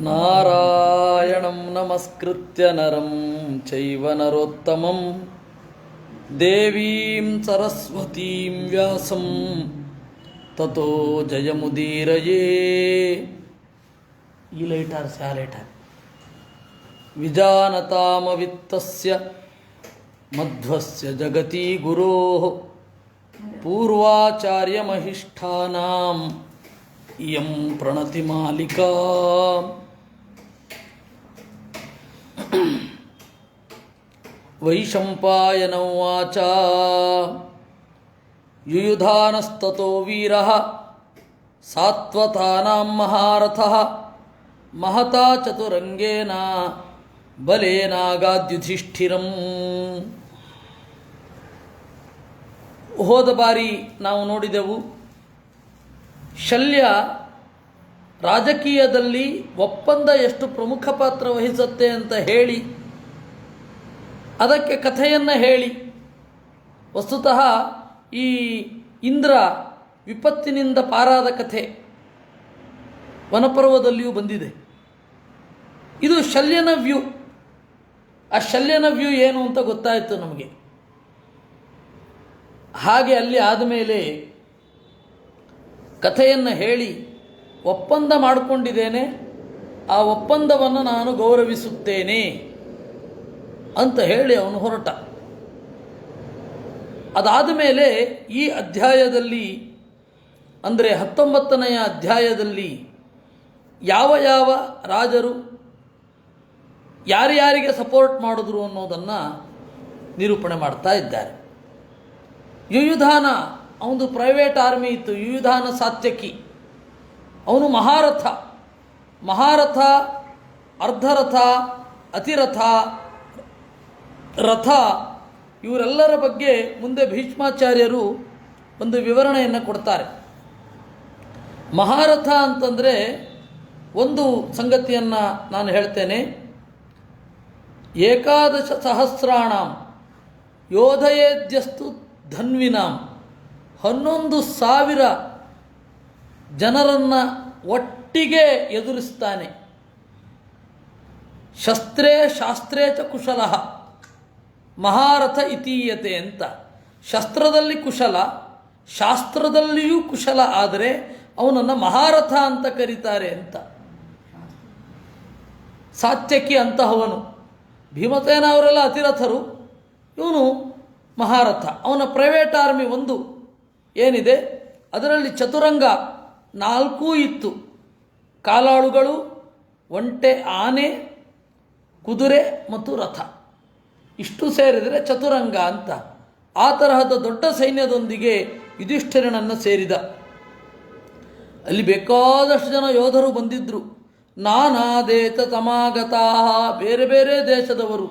ನಾರಾಯಣಂ ನಮಸ್ಕೃತ್ಯ ನರಂ ಚೈವ ನರೋತ್ತಮಂ ದೇವೀಂ ಸರಸ್ವತೀಂ ವ್ಯಾಸಂ ತತೋ ಜಯಮುದೀರಯೇ. ಈ ಲೈಟಾರ್ ಸ್ಯಾ ಲೈಟಾರ್ ವಿಜಾನತಾಮವಿತ್ತಸ್ಯ ಮಧ್ವಸ್ಯ ಜಗತಿ ಗುರೋಃ ಪೂರ್ವಾಚಾರ್ಯಮಹಿಷ್ಠಾನಾಂ ಇಯಂ ಪ್ರಣತಿ ಮಾಲಿಕಾ. ವೈಶಂಪಾಯನ ಉವಾಚ ಯುಯುಧಾನಸ್ತತೋ ವೀರಃ ಸಾತ್ವತಾನಾಂ ಮಹಾರಥಃ ಮಹತಾ ಚತುರಂಗೇನ ಬಲೇನಾಗಾದ್ಯುಧಿಷ್ಠಿರಂ. ಹೋದ ಬಾರಿ ನಾವು ನೋಡಿದೆವು, ಶಲ್ಯ ರಾಜಕೀಯದಲ್ಲಿ ಒಪ್ಪಂದ ಎಷ್ಟು ಪ್ರಮುಖ ಪಾತ್ರ ವಹಿಸುತ್ತೆ ಅಂತ ಹೇಳಿ ಅದಕ್ಕೆ ಕಥೆಯನ್ನು ಹೇಳಿ, ವಸ್ತುತಃ ಈ ಇಂದ್ರ ವಿಪತ್ತಿನಿಂದ ಪಾರಾದ ಕಥೆ ವನಪರ್ವದಲ್ಲಿಯೂ ಬಂದಿದೆ. ಇದು ಶಲ್ಯನ ವ್ಯೂ. ಆ ಶಲ್ಯನ ವ್ಯೂ ಏನು ಅಂತ ಗೊತ್ತಾಯಿತು ನಮಗೆ. ಹಾಗೆ ಅಲ್ಲಿ ಆದಮೇಲೆ ಕಥೆಯನ್ನು ಹೇಳಿ ಒಪ್ಪಂದ ಮಾಡಿಕೊಂಡಿದ್ದೇನೆ, ಆ ಒಪ್ಪಂದವನ್ನು ನಾನು ಗೌರವಿಸುತ್ತೇನೆ ಅಂತ ಹೇಳಿ ಅವನು ಹೊರಟ. ಅದಾದ ಮೇಲೆ ಈ ಅಧ್ಯಾಯದಲ್ಲಿ, ಅಂದರೆ 19ನೆಯ ಅಧ್ಯಾಯದಲ್ಲಿ ಯಾವ ಯಾವ ರಾಜರು ಯಾರ್ಯಾರಿಗೆ ಸಪೋರ್ಟ್ ಮಾಡಿದ್ರು ಅನ್ನೋದನ್ನು ನಿರೂಪಣೆ ಮಾಡ್ತಾ ಇದ್ದಾರೆ. ಯುಯುಧಾನ, ಅವನು ಪ್ರೈವೇಟ್ ಆರ್ಮಿ ಇತ್ತು. ಯುಯುಧಾನ ಸಾತ್ಯಕಿ, ಅವನು ಮಹಾರಥ. ಮಹಾರಥ, ಅರ್ಧರಥ, ಅತಿರಥ, ರಥ, ಇವರೆಲ್ಲರ ಬಗ್ಗೆ ಮುಂದೆ ಭೀಷ್ಮಾಚಾರ್ಯರು ಒಂದು ವಿವರಣೆಯನ್ನು ಕೊಡ್ತಾರೆ. ಮಹಾರಥ ಅಂತಂದರೆ ಒಂದು ಸಂಗತಿಯನ್ನು ನಾನು ಹೇಳ್ತೇನೆ. 11,000 ಯೋಧಯೇದ್ಯಸ್ತು ಧನ್ವಿನಾಂ, 11,000 ಜನರನ್ನು ಒಟ್ಟಿಗೆ ಎದುರಿಸ್ತಾನೆ. ಶಸ್ತ್ರೇ ಶಾಸ್ತ್ರೇ ಚ ಕುಶಲಃ ಮಹಾರಥ ಇತೀಯತೆ ಅಂತ. ಶಸ್ತ್ರದಲ್ಲಿ ಕುಶಲ, ಶಾಸ್ತ್ರದಲ್ಲಿಯೂ ಕುಶಲ, ಆದರೆ ಅವನನ್ನು ಮಹಾರಥ ಅಂತ ಕರೀತಾರೆ ಅಂತ. ಸಾತ್ಯಕಿ ಅಂತಹವನು. ಭೀಮಸೇನ ಅವರೆಲ್ಲ ಅತಿರಥರು, ಇವನು ಮಹಾರಥ. ಅವನ ಪ್ರೈವೇಟ್ ಆರ್ಮಿ ಒಂದು ಏನಿದೆ, ಅದರಲ್ಲಿ ಚತುರಂಗ 4 ಇತ್ತು. ಕಾಲಾಳುಗಳು, ಒಂಟೆ, ಆನೆ, ಕುದುರೆ ಮತ್ತು ರಥ, ಇಷ್ಟು ಸೇರಿದರೆ ಚತುರಂಗ ಅಂತ. ಆ ತರಹದ ದೊಡ್ಡ ಸೈನ್ಯದೊಂದಿಗೆ ಯುಧಿಷ್ಠಿರನನ್ನು ಸೇರಿದ. ಅಲ್ಲಿ ಬೇಕಾದಷ್ಟು ಜನ ಯೋಧರು ಬಂದಿದ್ದರು. ನಾನಾ ದೇಶ ತಮಾಗತಾ, ಬೇರೆ ಬೇರೆ ದೇಶದವರು.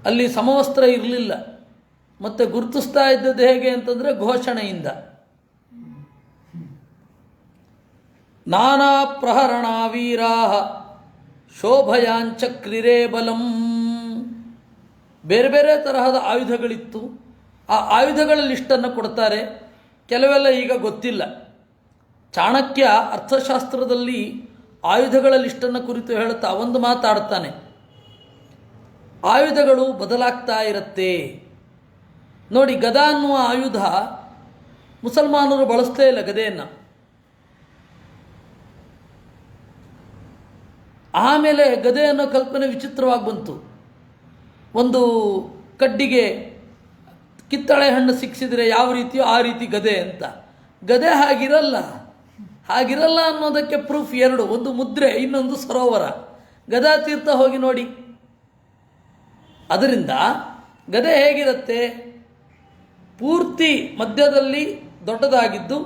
ಅಲ್ಲಿ ಸಮವಸ್ತ್ರ ಇರಲಿಲ್ಲ. ಮತ್ತು ಗುರುತಿಸ್ತಾ ಇದ್ದದ್ದು ಹೇಗೆ ಅಂತಂದರೆ ಘೋಷಣೆಯಿಂದ. ನಾನಾ ಪ್ರಹರಣ ವೀರಾ ಶೋಭಯಾಂಚಕ್ರಿರೇ ಬಲಂ. ಬೇರೆ ಬೇರೆ ತರಹದ ಆಯುಧಗಳಿತ್ತು. ಆ ಆಯುಧಗಳ ಲಿಸ್ಟನ್ನು ಕೊಡ್ತಾರೆ. ಕೆಲವೆಲ್ಲ ಈಗ ಗೊತ್ತಿಲ್ಲ. ಚಾಣಕ್ಯ ಅರ್ಥಶಾಸ್ತ್ರದಲ್ಲಿ ಆಯುಧಗಳ ಲಿಸ್ಟನ್ನು ಕುರಿತು ಹೇಳ್ತಾ ಒಂದು ಮಾತಾಡ್ತಾನೆ. ಆಯುಧಗಳು ಬದಲಾಗ್ತಾ ಇರುತ್ತೆ ನೋಡಿ. ಗದ ಅನ್ನುವ ಆಯುಧ ಮುಸಲ್ಮಾನರು ಬಳಸ್ತೇ ಇಲ್ಲ ಗದೆಯನ್ನು. ಆಮೇಲೆ ಗದೆ ಅನ್ನೋ ಕಲ್ಪನೆ ವಿಚಿತ್ರವಾಗಿ ಬಂತು. ಒಂದು ಕಡ್ಡಿಗೆ ಕಿತ್ತಳೆ ಹಣ್ಣು ಸಿಕ್ಕಿಸಿದರೆ ಯಾವ ರೀತಿಯೋ ಆ ರೀತಿ ಗದೆ ಅಂತ. ಗದೆ ಹಾಗಿರಲ್ಲ ಅನ್ನೋದಕ್ಕೆ ಪ್ರೂಫ್ 2. ಒಂದು ಮುದ್ರೆ, ಇನ್ನೊಂದು ಸರೋವರ. ಗದಾ ತೀರ್ಥ ಹೋಗಿ ನೋಡಿ. ಅದರಿಂದ ಗದೆ ಹೇಗಿರುತ್ತೆ, ಪೂರ್ತಿ ಮಧ್ಯದಲ್ಲಿ ದೊಡ್ಡದಾಗಿದ್ದು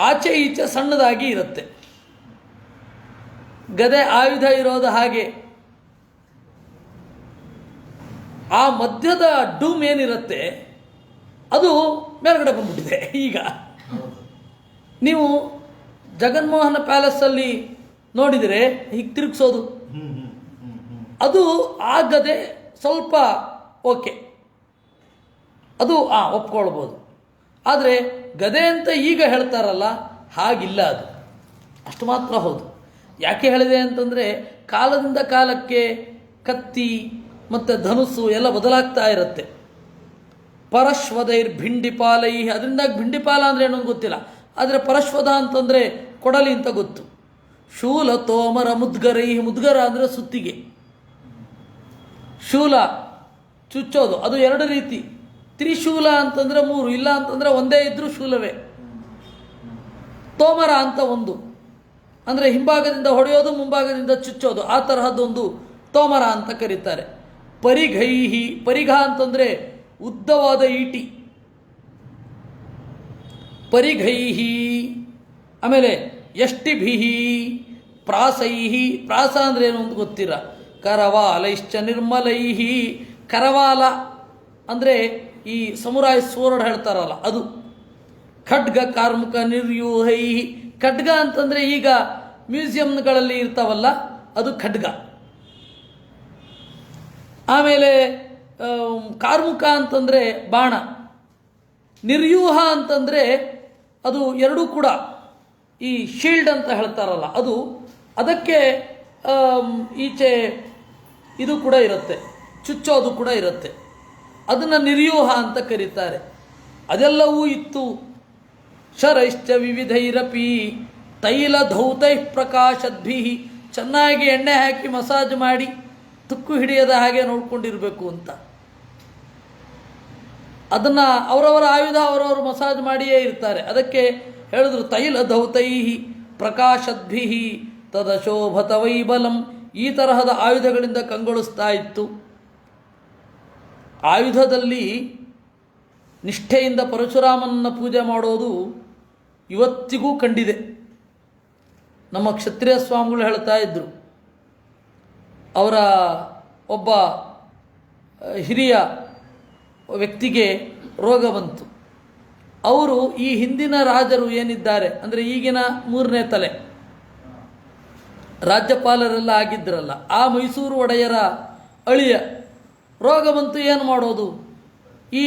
ಆಚೆ ಈಚೆ ಸಣ್ಣದಾಗಿ ಇರುತ್ತೆ. ಗದೆ ಆಯುಧ ಇರೋದು ಹಾಗೆ. ಆ ಮಧ್ಯದ ಡೂಮ್ ಏನಿರುತ್ತೆ ಅದು ಮೇಲ್ಗಡೆ ಬಂದ್ಬಿಟ್ಟಿದೆ. ಈಗ ನೀವು ಜಗನ್ಮೋಹನ ಪ್ಯಾಲೇಸಲ್ಲಿ ನೋಡಿದರೆ ಹೀಗೆ ತಿರುಗಿಸೋದು, ಅದು ಆ ಗದೆ ಸ್ವಲ್ಪ ಓಕೆ, ಅದು ಒಪ್ಕೊಳ್ಬೋದು. ಆದರೆ ಗದೆ ಅಂತ ಈಗ ಹೇಳ್ತಾರಲ್ಲ, ಹಾಗಿಲ್ಲ ಅದು. ಅಷ್ಟು ಮಾತ್ರ ಹೌದು. ಯಾಕೆ ಹೇಳಿದೆ ಅಂತಂದರೆ ಕಾಲದಿಂದ ಕಾಲಕ್ಕೆ ಕತ್ತಿ ಮತ್ತು ಧನುಸ್ಸು ಎಲ್ಲ ಬದಲಾಗ್ತಾ ಇರುತ್ತೆ. ಪರಶ್ವದೈರ್ ಭಿಂಡಿಪಾಲೈ, ಅದರಿಂದಾಗಿ ಭಿಂಡಿಪಾಲ ಅಂದರೆ ಏನೋ ಗೊತ್ತಿಲ್ಲ, ಆದರೆ ಪರಶ್ವದ ಅಂತಂದರೆ ಕೊಡಲಿ ಅಂತ ಗೊತ್ತು. ಶೂಲ ತೋಮರ ಮುದ್ಗರೈ, ಮುದ್ಗರ ಅಂದರೆ ಸುತ್ತಿಗೆ, ಶೂಲ ಚುಚ್ಚೋದು, ಅದು ಎರಡು ರೀತಿ. ತ್ರಿಶೂಲ ಅಂತಂದರೆ ಮೂರು, ಇಲ್ಲ ಅಂತಂದರೆ ಒಂದೇ ಇದ್ದರೂ ಶೂಲವೇ. ತೋಮರ ಅಂತ ಒಂದು ಅಂದರೆ ಹಿಂಭಾಗದಿಂದ ಹೊಡೆಯೋದು ಮುಂಭಾಗದಿಂದ ಚುಚ್ಚೋದು, ಆ ತರಹದ್ದೊಂದು ತೋಮರ ಅಂತ ಕರೀತಾರೆ. ಪರಿಘೈಹಿ, ಪರಿಘ ಅಂತಂದರೆ ಉದ್ದವಾದ ಈಟಿ, ಪರಿಘೈಹಿ. ಆಮೇಲೆ ಯಷ್ಟಿಭಿಹಿ ಪ್ರಾಸೈಹಿ, ಪ್ರಾಸ ಅಂದರೆ ಏನು ಅಂತ ಗೊತ್ತಿರ. ಕರವಾಲೈಶ್ಚ ನಿರ್ಮಲೈಹಿ, ಕರವಾಲ ಅಂದರೆ ಈ ಸಮುರಾಯ್ ಸ್ವೋರ್ಡ್ ಹೇಳ್ತಾರಲ್ಲ ಅದು. ಖಡ್ಗ ಕಾರ್ಮುಕ ನಿರ್ಯೂಹೈಹಿ, ಖಡ್ಗ ಅಂತಂದರೆ ಈಗ ಮ್ಯೂಸಿಯಂಗಳಲ್ಲಿ ಇರ್ತಾವಲ್ಲ ಅದು ಖಡ್ಗ. ಆಮೇಲೆ ಕಾರ್ಮುಕ ಅಂತಂದರೆ ಬಾಣ, ನಿರ್ಯೂಹ ಅಂತಂದರೆ ಅದು ಎರಡೂ ಕೂಡ ಈ ಶೀಲ್ಡ್ ಅಂತ ಹೇಳ್ತಾರಲ್ಲ ಅದು. ಅದಕ್ಕೆ ಈಚೆ ಇದು ಕೂಡ ಇರುತ್ತೆ, ಚುಚ್ಚೋದು ಕೂಡ ಇರುತ್ತೆ, ಅದನ್ನು ನಿರ್ಯೂಹ ಅಂತ ಕರೀತಾರೆ. ಅದೆಲ್ಲವೂ ಇತ್ತು. ಶರೈಶ್ಚ ವಿವಿಧೈರಪಿ ತೈಲ ಧೌತೈ ಪ್ರಕಾಶದ್ಭಿ, ಚೆನ್ನಾಗಿ ಎಣ್ಣೆ ಹಾಕಿ ಮಸಾಜ್ ಮಾಡಿ ತುಕ್ಕು ಹಿಡಿಯದ ಹಾಗೆ ನೋಡ್ಕೊಂಡಿರಬೇಕು ಅಂತ. ಅದನ್ನು ಅವರವರ ಆಯುಧ ಅವರವರು ಮಸಾಜ್ ಮಾಡಿಯೇ ಇರ್ತಾರೆ. ಅದಕ್ಕೆ ಹೇಳಿದ್ರು ತೈಲ ಧೌತೈ ಪ್ರಕಾಶದ್ಭಿ ತದಶೋಭತ ವೈಬಲಂ, ಈ ತರಹದ ಆಯುಧಗಳಿಂದ ಕಂಗೊಳಿಸ್ತಾ ಇತ್ತು. ಆಯುಧದಲ್ಲಿ ನಿಷ್ಠೆಯಿಂದ ಪರಶುರಾಮನನ್ನು ಪೂಜೆ ಮಾಡೋದು ಇವತ್ತಿಗೂ ಕಂಡಿದೆ. ನಮ್ಮ ಕ್ಷತ್ರಿಯ ಸ್ವಾಮಿಗಳು ಹೇಳ್ತಾ ಇದ್ದರು, ಅವರ ಒಬ್ಬ ಹಿರಿಯ ವ್ಯಕ್ತಿಗೆ ರೋಗ ಬಂತು. ಅವರು ಈ ಹಿಂದಿನ ರಾಜರು ಏನಿದ್ದಾರೆ ಅಂದರೆ ಈಗಿನ 3ನೇ ತಲೆ ರಾಜ್ಯಪಾಲರೆಲ್ಲ ಆಗಿದ್ದರಲ್ಲ, ಆ ಮೈಸೂರು ಒಡೆಯರ ಅಳಿಯ ರೋಗ ಬಂತು. ಏನು ಮಾಡೋದು? ಈ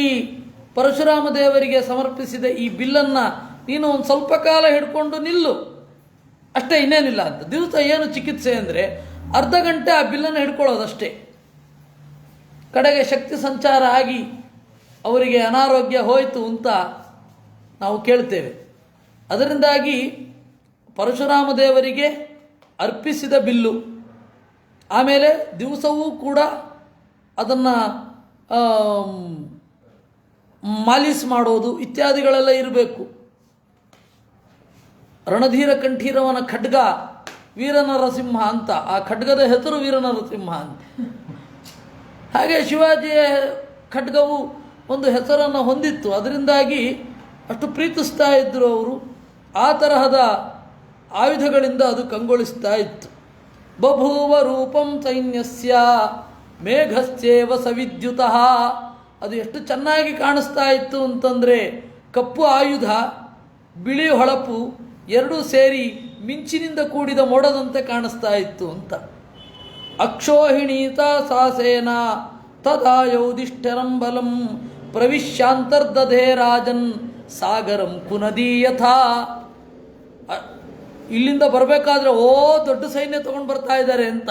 ಪರಶುರಾಮ ದೇವರಿಗೆ ಸಮರ್ಪಿಸಿದ ಈ ಬಿಲ್ಲನ್ನು ನೀನು ಒಂದು ಸ್ವಲ್ಪ ಕಾಲ ಹಿಡ್ಕೊಂಡು ನಿಲ್ಲು ಅಷ್ಟೇ, ಇನ್ನೇನಿಲ್ಲ ಅಂತ. ದಿವಸ ಏನು ಚಿಕಿತ್ಸೆ ಅಂದರೆ ಅರ್ಧ ಗಂಟೆ ಆ ಬಿಲ್ಲನ್ನು ಹಿಡ್ಕೊಳ್ಳೋದಷ್ಟೇ. ಕಡೆಗೆ ಶಕ್ತಿ ಸಂಚಾರ ಆಗಿ ಅವರಿಗೆ ಅನಾರೋಗ್ಯ ಹೋಯಿತು ಅಂತ ನಾವು ಕೇಳ್ತೇವೆ. ಅದರಿಂದಾಗಿ ಪರಶುರಾಮ ದೇವರಿಗೆ ಅರ್ಪಿಸಿದ ಬಿಲ್ಲು, ಆಮೇಲೆ ದಿವಸವೂ ಕೂಡ ಅದನ್ನು ಮಾಲಿಸ್ ಮಾಡೋದು ಇತ್ಯಾದಿಗಳೆಲ್ಲ ಇರಬೇಕು. ರಣಧೀರ ಕಂಠೀರವನ ಖಡ್ಗ ವೀರನರಸಿಂಹ ಅಂತ, ಆ ಖಡ್ಗದ ಹೆಸರು ವೀರನರಸಿಂಹ ಅಂತ. ಹಾಗೆ ಶಿವಾಜಿಯ ಖಡ್ಗವು ಒಂದು ಹೆಸರನ್ನು ಹೊಂದಿತ್ತು, ಅದರಿಂದಾಗಿ ಅಷ್ಟು ಪ್ರೀತಿಸ್ತಾ ಇದ್ದರು ಅವರು. ಆ ತರಹದ ಆಯುಧಗಳಿಂದ ಅದು ಕಂಗೊಳಿಸ್ತಾ ಇತ್ತು. ಬಭೂವ ರೂಪಂ ಸೈನ್ಯಸ್ಯ ಮೇಘಶ್ಚೇವ ಸವಿದ್ಯುತಃ, ಅದು ಎಷ್ಟು ಚೆನ್ನಾಗಿ ಕಾಣಿಸ್ತಾ ಇತ್ತು ಅಂತಂದರೆ ಕಪ್ಪು ಆಯುಧ ಬಿಳಿ ಹೊಳಪು ಎರಡೂ ಸೇರಿ ಮಿಂಚಿನಿಂದ ಕೂಡಿದ ಮೋಡದಂತೆ ಕಾಣಿಸ್ತಾ ಇತ್ತು ಅಂತ. ಅಕ್ಷೋಹಿಣೀತ ಸಾಸೇನ ತದಾ ಯೌದಿಷ್ಠರಂ ಬಲಂ ಪ್ರವಿಶ್ಯಾಂತರ್ದಧೇ ರಾಜನ್ ಸಾಗರಂ ಕುನದೀಯಥಾ. ಇಲ್ಲಿಂದ ಬರಬೇಕಾದ್ರೆ ದೊಡ್ಡ ಸೈನ್ಯ ತಗೊಂಡು ಬರ್ತಾ ಇದ್ದಾರೆ ಅಂತ.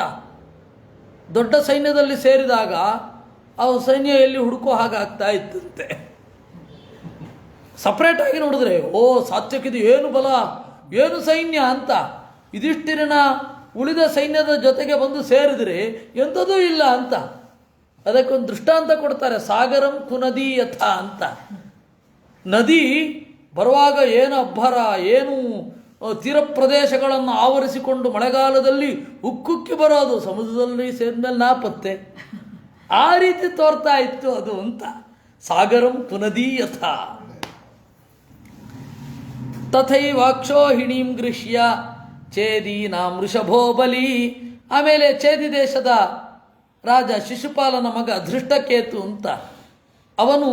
ದೊಡ್ಡ ಸೈನ್ಯದಲ್ಲಿ ಸೇರಿದಾಗ ಆ ಸೈನ್ಯ ಎಲ್ಲಿ ಹುಡುಕೋ ಹಾಗಾಗ್ತಾ ಇತ್ತಂತೆ. ಸಪ್ರೇಟಾಗಿ ನೋಡಿದ್ರೆ ಸಾತ್ಯಕ್ಕಿದು ಏನು ಬಲ, ಏನು ಸೈನ್ಯ ಅಂತ. ಯುಧಿಷ್ಠಿರನ ಉಳಿದ ಸೈನ್ಯದ ಜೊತೆಗೆ ಬಂದು ಸೇರಿದರೆ ಎಂಥದೂ ಇಲ್ಲ ಅಂತ. ಅದಕ್ಕೊಂದು ದೃಷ್ಟಾಂತ ಕೊಡ್ತಾರೆ, ಸಾಗರಂ ಕುನದೀಯಥ ಅಂತ. ನದಿ ಬರುವಾಗ ಏನು ಅಬ್ಬರ, ಏನು ತೀರ ಪ್ರದೇಶಗಳನ್ನು ಆವರಿಸಿಕೊಂಡು ಮಳೆಗಾಲದಲ್ಲಿ ಉಕ್ಕುಕ್ಕಿ ಬರೋದು, ಸಮುದ್ರದಲ್ಲಿ ಸೇರಿದ್ಮೇಲೆ ನಾಪತ್ತೆ, ಆ ರೀತಿ ತೋರ್ತಾ ಇತ್ತು ಅದು ಅಂತ. ಸಾಗರಂ ಕುನದೀಯಥ ತಥೈವಾಕ್ಷೋಹಿಣೀಂ ಗೃಹ್ಯ ಚೇದೀನಾಂ ವೃಷಭೋ ಬಲಿ. ಆಮೇಲೆ ಚೇದಿ ದೇಶದ ರಾಜ ಶಿಶುಪಾಲನ ಮಗ ಧೃಷ್ಟಕೇತು ಅಂತ, ಅವನು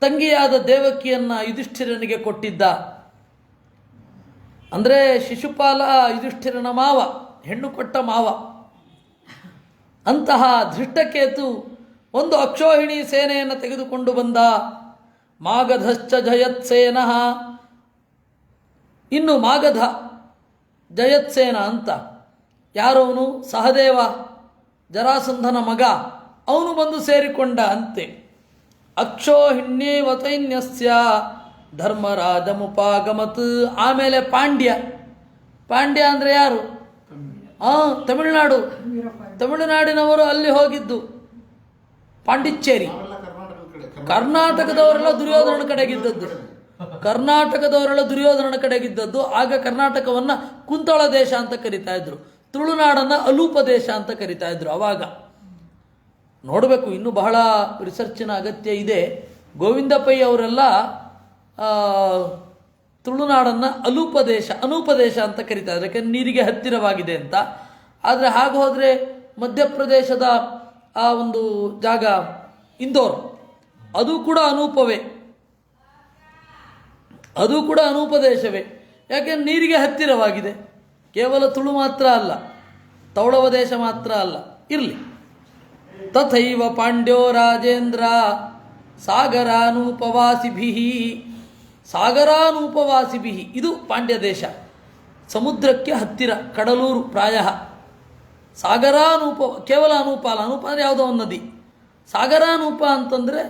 ತಂಗಿಯಾದ ದೇವಕಿಯನ್ನು ಯುಧಿಷ್ಠಿರನಿಗೆ ಕೊಟ್ಟಿದ್ದ. ಅಂದರೆ ಶಿಶುಪಾಲ ಯುಧಿಷ್ಠಿರನ ಮಾವ, ಹೆಣ್ಣು ಕೊಟ್ಟ ಮಾವ. ಅಂತಹ ಧೃಷ್ಟಕೇತು ಒಂದು ಅಕ್ಷೋಹಿಣಿ ಸೇನೆಯನ್ನು ತೆಗೆದುಕೊಂಡು ಬಂದ. ಮಾಗಧಶ್ಚ ಜಯತ್ಸೇನಃ, ಇನ್ನು ಮಾಗಧ ಜಯತ್ಸೇನ ಅಂತ. ಯಾರವನು? ಸಹದೇವ, ಜರಾಸಂಧನ ಮಗ. ಅವನು ಬಂದು ಸೇರಿಕೊಂಡ ಅಂತೆ. ಅಕ್ಷೋಹಿಣ್ಯೇವತೈನ್ಯಸ್ಯ ಧರ್ಮರಾಜಮುಪಾಗಮತ್. ಆಮೇಲೆ ಪಾಂಡ್ಯ. ಪಾಂಡ್ಯ ಅಂದರೆ ಯಾರು? ತಮಿಳುನಾಡಿನವರು ಅಲ್ಲಿ ಹೋಗಿದ್ದು. ಪಾಂಡಿಚೇರಿ. ಕರ್ನಾಟಕದವರೆಲ್ಲ ದುರ್ಯೋಧನ ಕಡೆಗಿದ್ದದ್ದು. ಕಡೆಗಿದ್ದದ್ದು. ಆಗ ಕರ್ನಾಟಕವನ್ನು ಕುಂತಳ ದೇಶ ಅಂತ ಕರಿತಾ ಇದ್ರು, ತುಳುನಾಡನ್ನು ಅಲೂಪ ದೇಶ ಅಂತ ಕರಿತಾ ಇದ್ರು ಅವಾಗ. ನೋಡಬೇಕು, ಇನ್ನೂ ಬಹಳ ರಿಸರ್ಚಿನ ಅಗತ್ಯ ಇದೆ. ಗೋವಿಂದ ಪೈ ಅವರೆಲ್ಲ ತುಳುನಾಡನ್ನು ಅನೂಪ ದೇಶ ಅಂತ ಕರಿತಾ ಇದ್ದಾರೆ, ಯಾಕೆಂದರೆ ನೀರಿಗೆ ಹತ್ತಿರವಾಗಿದೆ ಅಂತ. ಆದರೆ ಹಾಗೆ ಹೋದರೆ ಮಧ್ಯಪ್ರದೇಶದ ಆ ಒಂದು ಜಾಗ ಇಂದೋರ್, ಅದು ಕೂಡ ಅನೂಪ ದೇಶವೇ, ಯಾಕೆಂದರೆ ನೀರಿಗೆ ಹತ್ತಿರವಾಗಿದೆ. ಕೇವಲ ತುಳು ಮಾತ್ರ ಅಲ್ಲ, ತೌಳವ ದೇಶ ಮಾತ್ರ ಅಲ್ಲ. ಇರಲಿ. ತಥೈವ ಪಾಂಡ್ಯೋ ರಾಜೇಂದ್ರ ಸಾಗರಾನೂಪವಾಸಿಭಿ. ಇದು ಪಾಂಡ್ಯ ದೇಶ, ಸಮುದ್ರಕ್ಕೆ ಹತ್ತಿರ, ಕಡಲೂರು ಪ್ರಾಯ. ಕೇವಲ ಅನೂಪ ಅಲ್ಲ, ಅನೂಪ ಅಂದರೆ ಯಾವುದೋ ಒಂದು ನದಿ. ಸಾಗರಾನೂಪ ಅಂತಂದರೆ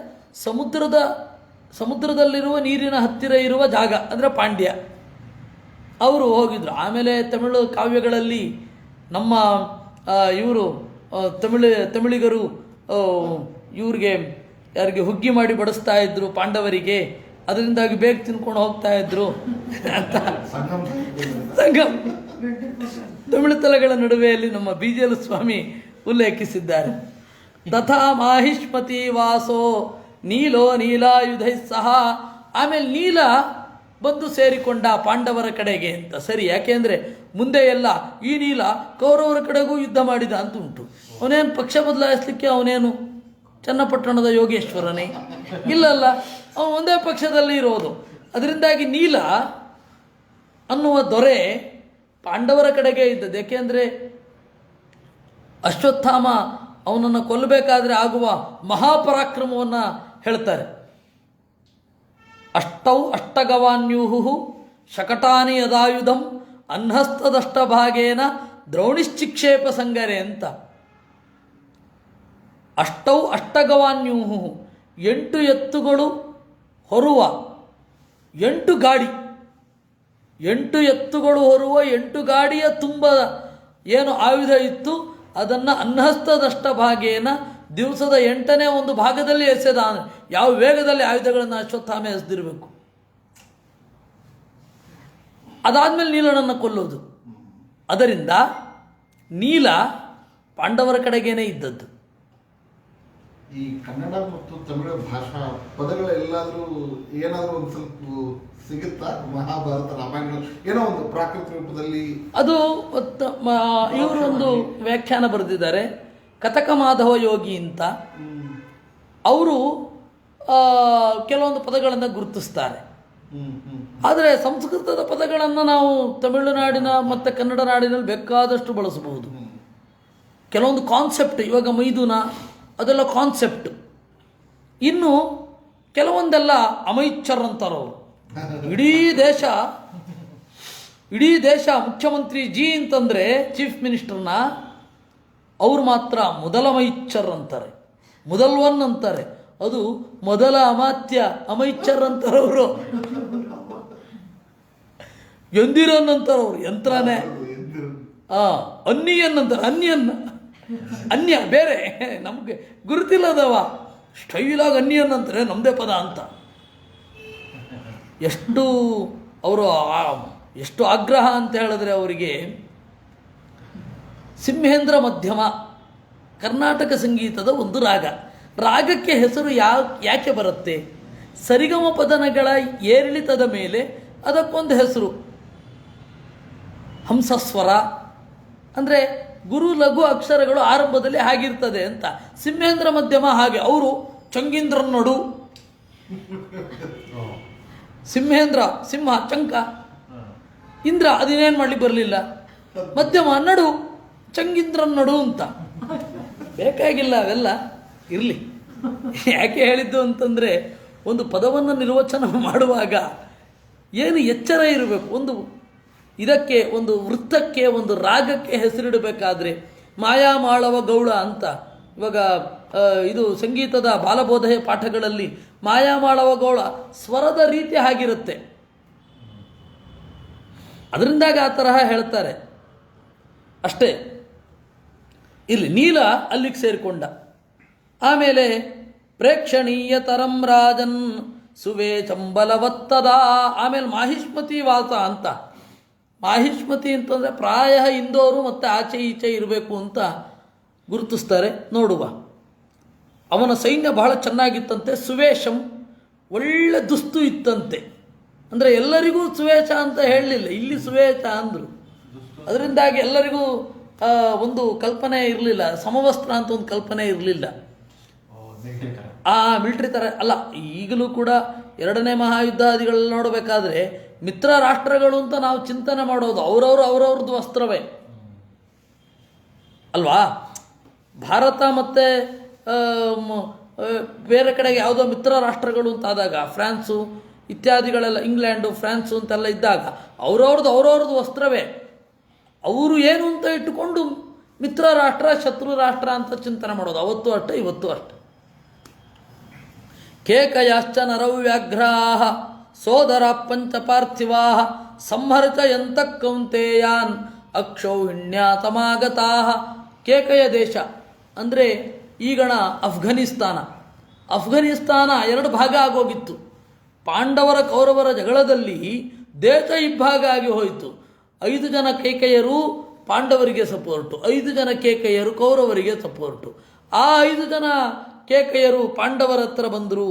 ಸಮುದ್ರದಲ್ಲಿರುವ ನೀರಿನ ಹತ್ತಿರ ಇರುವ ಜಾಗ ಅಂದರೆ ಪಾಂಡ್ಯ. ಅವರು ಹೋಗಿದ್ರು. ಆಮೇಲೆ ತಮಿಳು ಕಾವ್ಯಗಳಲ್ಲಿ ನಮ್ಮ ಇವರು ತಮಿಳಿಗರು ಯಾರಿಗೆ ಹುಗ್ಗಿ ಮಾಡಿ ಬಡಿಸ್ತಾ ಇದ್ರು ಪಾಂಡವರಿಗೆ, ಅದರಿಂದಾಗಿ ಬೇಗ ತಿನ್ಕೊಂಡು ಹೋಗ್ತಾ ಇದ್ರು ಅಂತ ಸಂಗಮ್ ತಮಿಳು ತಲೆಗಳ ನಡುವೆಯಲ್ಲಿ ನಮ್ಮ ಬಿಜೆಲು ಸ್ವಾಮಿ ಉಲ್ಲೇಖಿಸಿದ್ದಾರೆ. ತಥಾ ಮಾಹಿಷ್ಮತಿ ವಾಸೋ ನೀಲೋ ನೀಲಾಯುಧೈ ಸಹ. ಆಮೇಲೆ ನೀಲ ಬಂದು ಸೇರಿಕೊಂಡ ಪಾಂಡವರ ಕಡೆಗೆ ಅಂತ. ಸರಿ, ಯಾಕೆಂದರೆ ಮುಂದೆ ಎಲ್ಲ ಈ ನೀಲ ಕೌರವರ ಕಡೆಗೂ ಯುದ್ಧ ಮಾಡಿದ ಅಂತ ಉಂಟು. ಅವನೇನು ಪಕ್ಷ ಬದಲಾಯಿಸಲಿಕ್ಕೆ ಅವನೇನು ಚನ್ನಪಟ್ಟಣದ ಯೋಗೇಶ್ವರನೇ? ಇಲ್ಲಲ್ಲ, ಅವನು ಒಂದೇ ಪಕ್ಷದಲ್ಲಿ ಇರೋದು. ಅದರಿಂದಾಗಿ ನೀಲ ಅನ್ನುವ ದೊರೆ ಪಾಂಡವರ ಕಡೆಗೆ ಇದ್ದದ್ದು. ಏಕೆಂದರೆ ಅಶ್ವತ್ಥಾಮ ಅವನನ್ನು ಕೊಲ್ಲಬೇಕಾದ್ರೆ ಆಗುವ ಮಹಾಪರಾಕ್ರಮವನ್ನು ಹೇಳ್ತಾರೆ. ಅಷ್ಟಗವಾನ್ಯೂಹು ಶಕಟಾನಿ ಯದಾಯುಧಂ ಅನ್ಹಸ್ತದಷ್ಟಭಾಗೇನ ದ್ರೋಣಿಶ್ಚಿಕ್ಷೇಪ ಸಂಗರೆ ಅಂತ. ಅಷ್ಟಗವಾನ್ಯೂಹು 8 ಎತ್ತುಗಳು ಹೊರುವ 8 ಗಾಡಿ. 8 ಎತ್ತುಗಳು ಹೊರುವ 8 ಗಾಡಿಯ ತುಂಬ ಏನು ಆಯುಧ ಇತ್ತು, ಅದನ್ನು ಅನ್ಹಸ್ತದಷ್ಟಭಾಗೇನ ದಿವಸದ 8ನೇ ಒಂದು ಭಾಗದಲ್ಲಿ ಎಸೆದ. ಯಾವ ವೇಗದಲ್ಲಿ ಆಯುಧಗಳನ್ನು ಅಶ್ವತ್ಥಾಮ ಎಸೆದಿರಬೇಕು. ಅದಾದಮೇಲೆ ನೀಲನನ್ನು ಕೊಲ್ಲೋದು. ಅದರಿಂದ ನೀಲ ಪಾಂಡವರ ಕಡೆಗೇನೆ ಇದ್ದದ್ದು. ಈ ಕನ್ನಡ ಮತ್ತು ತಮಿಳು ಭಾಷಾ ಪದಗಳೆಲ್ಲಾದರೂ ಏನಾದರೂ ಒಂದು ಸ್ವಲ್ಪ ಸಿಗುತ್ತಾ? ಮಹಾಭಾರತ, ರಾಮಾಯಣ ಏನೋ ಒಂದು ಪ್ರಾಕೃತ ರೂಪದಲ್ಲಿ ಅದು ಇವರು ಒಂದು ವ್ಯಾಖ್ಯಾನ ಬರೆದಿದ್ದಾರೆ, ಕಥಕ ಮಾಧವ ಯೋಗಿ ಅಂತ. ಅವರು ಕೆಲವೊಂದು ಪದಗಳನ್ನು ಗುರುತಿಸ್ತಾರೆ. ಆದರೆ ಸಂಸ್ಕೃತದ ಪದಗಳನ್ನು ನಾವು ತಮಿಳುನಾಡಿನ ಮತ್ತು ಕನ್ನಡ ನಾಡಿನಲ್ಲಿ ಬೇಕಾದಷ್ಟು ಬಳಸಬಹುದು. ಕೆಲವೊಂದು ಕಾನ್ಸೆಪ್ಟ್, ಇವಾಗ ಮೈದುನ ಅದೆಲ್ಲ ಕಾನ್ಸೆಪ್ಟ್. ಇನ್ನು ಕೆಲವೊಂದೆಲ್ಲ ಅಮೈಚರ್ ಅಂತಾರವರು. ಇಡೀ ದೇಶ ಮುಖ್ಯಮಂತ್ರಿ ಜಿ ಅಂತಂದರೆ ಚೀಫ್ ಮಿನಿಸ್ಟರ್ನ ಅವರು ಮಾತ್ರ ಮೊದಲ ಅಮೈಚರ್ ಅಂತಾರೆ, ಮೊದಲ್ವನ್ ಅಂತಾರೆ. ಅದು ಮೊದಲ ಅಮಾತ್ಯ ಅಮೈಚರ್ ಅಂತಾರವರು. ಎಂದಿರನ್ ಅಂತಾರವ್ರು, ಯಂತ್ರನೇ. ಅನ್ನಿಯನ್ ಅಂತಾರೆ, ಅನ್ಯ ಬೇರೆ, ನಮಗೆ ಗುರುತಿಲ್ಲದವ. ಸ್ಟೈಲಾಗಿ ಅನ್ನಿಯನ್ ಅಂತಾರೆ, ನಮ್ಮದೇ ಪದ ಅಂತ. ಎಷ್ಟು ಆಗ್ರಹ ಅಂತ ಹೇಳಿದ್ರೆ ಅವರಿಗೆ. ಸಿಂಹೇಂದ್ರ ಮಧ್ಯಮ ಕರ್ನಾಟಕ ಸಂಗೀತದ ಒಂದು ರಾಗ. ರಾಗಕ್ಕೆ ಹೆಸರು ಯಾಕೆ ಬರುತ್ತೆ? ಸರಿಗಮ ಪದನಗಳ ಏರಿಳಿತದ ಮೇಲೆ ಅದಕ್ಕೊಂದು ಹೆಸರು. ಹಂಸಸ್ವರ ಅಂದರೆ ಗುರು ಲಘು ಅಕ್ಷರಗಳು ಆರಂಭದಲ್ಲಿ ಹಾಗಿರ್ತದೆ ಅಂತ. ಸಿಂಹೇಂದ್ರ ಮಧ್ಯಮ ಹಾಗೆ. ಅವರು ಚಂಗೀಂದ್ರನ್ ನಡು, ಸಿಂಹೇಂದ್ರ ಸಿಂಹ ಚಂಕ, ಇಂದ್ರ ಅದಿನೇನು ಮಾಡಲಿಕ್ಕೆ ಬರಲಿಲ್ಲ, ಮಧ್ಯಮ ನಡು, ಚಂಗೀಂದ್ರನ್ ನಡು ಅಂತ. ಬೇಕಾಗಿಲ್ಲ ಅವೆಲ್ಲ, ಇರಲಿ. ಯಾಕೆ ಹೇಳಿದ್ದು ಅಂತಂದರೆ, ಒಂದು ಪದವನ್ನು ನಿರ್ವಚನ ಮಾಡುವಾಗ ಏನು ಎಚ್ಚರ ಇರಬೇಕು. ಒಂದು ಇದಕ್ಕೆ ಒಂದು ವೃತ್ತಕ್ಕೆ ಒಂದು ರಾಗಕ್ಕೆ ಹೆಸರಿಡಬೇಕಾದ್ರೆ ಮಾಯಾಮಾಳವ ಗೌಳ ಅಂತ ಇವಾಗ ಇದು ಸಂಗೀತದ ಬಾಲಬೋಧೆಯ ಪಾಠಗಳಲ್ಲಿ ಮಾಯಾಮಾಳವ ಗೌಳ ಸ್ವರದ ರೀತಿ ಹಾಗಿರುತ್ತೆ. ಅದರಿಂದಾಗ ಆ ತರಹ ಹೇಳ್ತಾರೆ ಅಷ್ಟೇ. ಇಲ್ಲಿ ನೀಲ ಅಲ್ಲಿಗೆ ಸೇರಿಕೊಂಡ. ಆಮೇಲೆ ಪ್ರೇಕ್ಷಣೀಯ ತರಂ ರಾಜನ್ ಸುವೇ ಚಂಬಲವತ್ತದ. ಆಮೇಲೆ ಮಾಹಿಷ್ಮತಿ ವಾಸ ಅಂತ. ಮಾಹಿಷ್ಮತಿ ಅಂತಂದರೆ ಪ್ರಾಯ ಇಂದೋರು ಮತ್ತು ಆಚೆ ಈಚೆ ಇರಬೇಕು ಅಂತ ಗುರುತಿಸ್ತಾರೆ. ನೋಡುವ, ಅವನ ಸೈನ್ಯ ಬಹಳ ಚೆನ್ನಾಗಿತ್ತಂತೆ. ಸುವೇಶಂ, ಒಳ್ಳೆ ದುಸ್ತು ಇತ್ತಂತೆ. ಅಂದರೆ ಎಲ್ಲರಿಗೂ ಸುವೇಶ ಅಂತ ಹೇಳಲಿಲ್ಲ, ಇಲ್ಲಿ ಸುವೇಶ ಅಂದರು. ಅದರಿಂದಾಗಿ ಎಲ್ಲರಿಗೂ ಒಂದು ಕಲ್ಪನೆ ಇರಲಿಲ್ಲ, ಸಮವಸ್ತ್ರ ಅಂತ ಒಂದು ಕಲ್ಪನೆ ಇರಲಿಲ್ಲ. ಮಿಲಿಟರಿ ಥರ ಅಲ್ಲ. ಈಗಲೂ ಕೂಡ ಎರಡನೇ ಮಹಾಯುದ್ಧಾದಿಗಳಲ್ಲಿ ನೋಡಬೇಕಾದ್ರೆ ಮಿತ್ರ ರಾಷ್ಟ್ರಗಳು ಅಂತ ನಾವು ಚಿಂತನೆ ಮಾಡೋದು ಅವರವ್ರದ್ದು ವಸ್ತ್ರವೇ ಅಲ್ವಾ. ಭಾರತ ಮತ್ತು ಬೇರೆ ಕಡೆಗೆ ಯಾವುದೋ ಮಿತ್ರ ರಾಷ್ಟ್ರಗಳು ಅಂತಾದಾಗ ಫ್ರಾನ್ಸು ಇತ್ಯಾದಿಗಳೆಲ್ಲ, ಇಂಗ್ಲೆಂಡು ಫ್ರಾನ್ಸು ಅಂತೆಲ್ಲ ಇದ್ದಾಗ ಅವ್ರವ್ರದ್ದು ವಸ್ತ್ರವೇ. ಅವರು ಏನು ಅಂತ ಇಟ್ಟುಕೊಂಡು ಮಿತ್ರ ರಾಷ್ಟ್ರ ಶತ್ರು ರಾಷ್ಟ್ರ ಅಂತ ಚಿಂತನೆ ಮಾಡೋದು ಅವತ್ತು ಅಷ್ಟೇ ಇವತ್ತು ಅಷ್ಟೆ. ಕೇಕಯಾಶ್ಚ ನರೌ ವ್ಯಾಘ್ರಾಃ ಸೋದರ ಪಂಚ ಪಾರ್ಥಿವಾಃ ಸಂಹರ್ಚಯಂತ ಕೌಂತೇಯಾನ್ ಅಕ್ಷೌಹಿಣ್ಯಾತಮಾಗತಾಃ. ಕೇಕಯ ದೇಶ ಅಂದರೆ ಈಗಣ ಅಫ್ಘಾನಿಸ್ತಾನ ಎರಡು ಭಾಗ ಆಗೋಗಿತ್ತು. ಪಾಂಡವರ ಕೌರವರ ಜಗಳದಲ್ಲಿ ದೇಶ ಇಬ್ಬಾಗ ಆಗಿ ಹೋಯಿತು. 5 ಜನ ಕೇಕೆಯರು ಪಾಂಡವರಿಗೆ ಸಪೋರ್ಟು, 5 ಜನ ಕೇಕೆಯರು ಕೌರವರಿಗೆ ಸಪೋರ್ಟು. ಆ 5 ಜನ ಕೇಕೆಯರು ಪಾಂಡವರ ಹತ್ರ ಬಂದರು.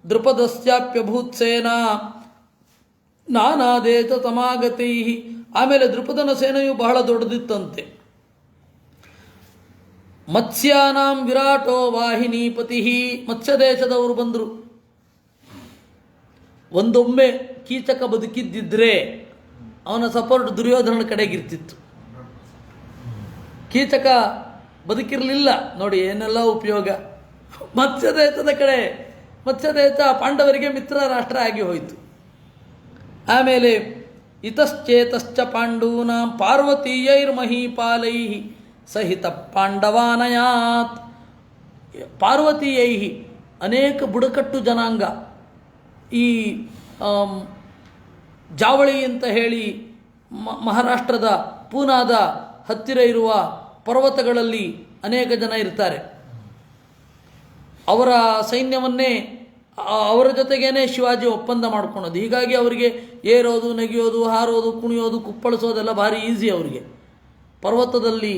ದೃಪದಸ್ಯಾಪ್ಯಭೂತ್ಸೇನಾ ನಾನಾ ದೇಶ ತಮಾಗತೈ. ಆಮೇಲೆ ದೃಪದನ ಸೇನೆಯು ಬಹಳ ದೊಡ್ಡದಿತ್ತಂತೆ. ಮತ್ಸ್ಯಾನಾಂ ವಿರಾಟೋ ವಾಹಿನೀಪತಿ. ಮತ್ಸ್ಯ ದೇಶದವರು ಬಂದರು. ಒಂದೊಮ್ಮೆ ಕೀಚಕ ಬದುಕಿದ್ದಿದ್ರೆ ಅವನ ಸಪೋರ್ಟ್ ದುರ್ಯೋಧನ ಕಡೆಗಿರ್ತಿತ್ತು. ಕೀಚಕ ಬದುಕಿರಲಿಲ್ಲ ನೋಡಿ, ಏನೆಲ್ಲ ಉಪಯೋಗ. ಮತ್ಸ್ಯ ದೇಶದ ಕಡೆ, ಮತ್ಸ್ಯ ದೇಶ ಪಾಂಡವರಿಗೆ ಮಿತ್ರ ರಾಷ್ಟ್ರ ಆಗಿ ಹೋಯಿತು. ಆಮೇಲೆ ಇತಶ್ಚೇತಶ್ಚ ಪಾಂಡೂನಾಂ ಪಾರ್ವತೀಯೈರ್ಮಹೀಪಾಲೈ ಸಹಿತ ಪಾಂಡವಾನಯಾತ್. ಪಾರ್ವತೀಯೈ ಅನೇಕ ಬುಡಕಟ್ಟು ಜನಾಂಗ. ಈ ಜಾವಳಿ ಅಂತ ಹೇಳಿ ಮಹಾರಾಷ್ಟ್ರದ ಪೂನಾದ ಹತ್ತಿರ ಇರುವ ಪರ್ವತಗಳಲ್ಲಿ ಅನೇಕ ಜನ ಇರ್ತಾರೆ. ಅವರ ಸೈನ್ಯವನ್ನೇ ಅವರ ಜೊತೆಗೇನೆ ಶಿವಾಜಿ ಒಪ್ಪಂದ ಮಾಡ್ಕೊಳೋದು. ಹೀಗಾಗಿ ಅವರಿಗೆ ಏರೋದು, ನೆಗೆಯೋದು, ಹಾರೋದು, ಕುಣಿಯೋದು, ಕುಪ್ಪಳಿಸೋದೆಲ್ಲ ಭಾರಿ ಈಸಿ ಅವರಿಗೆ. ಪರ್ವತದಲ್ಲಿ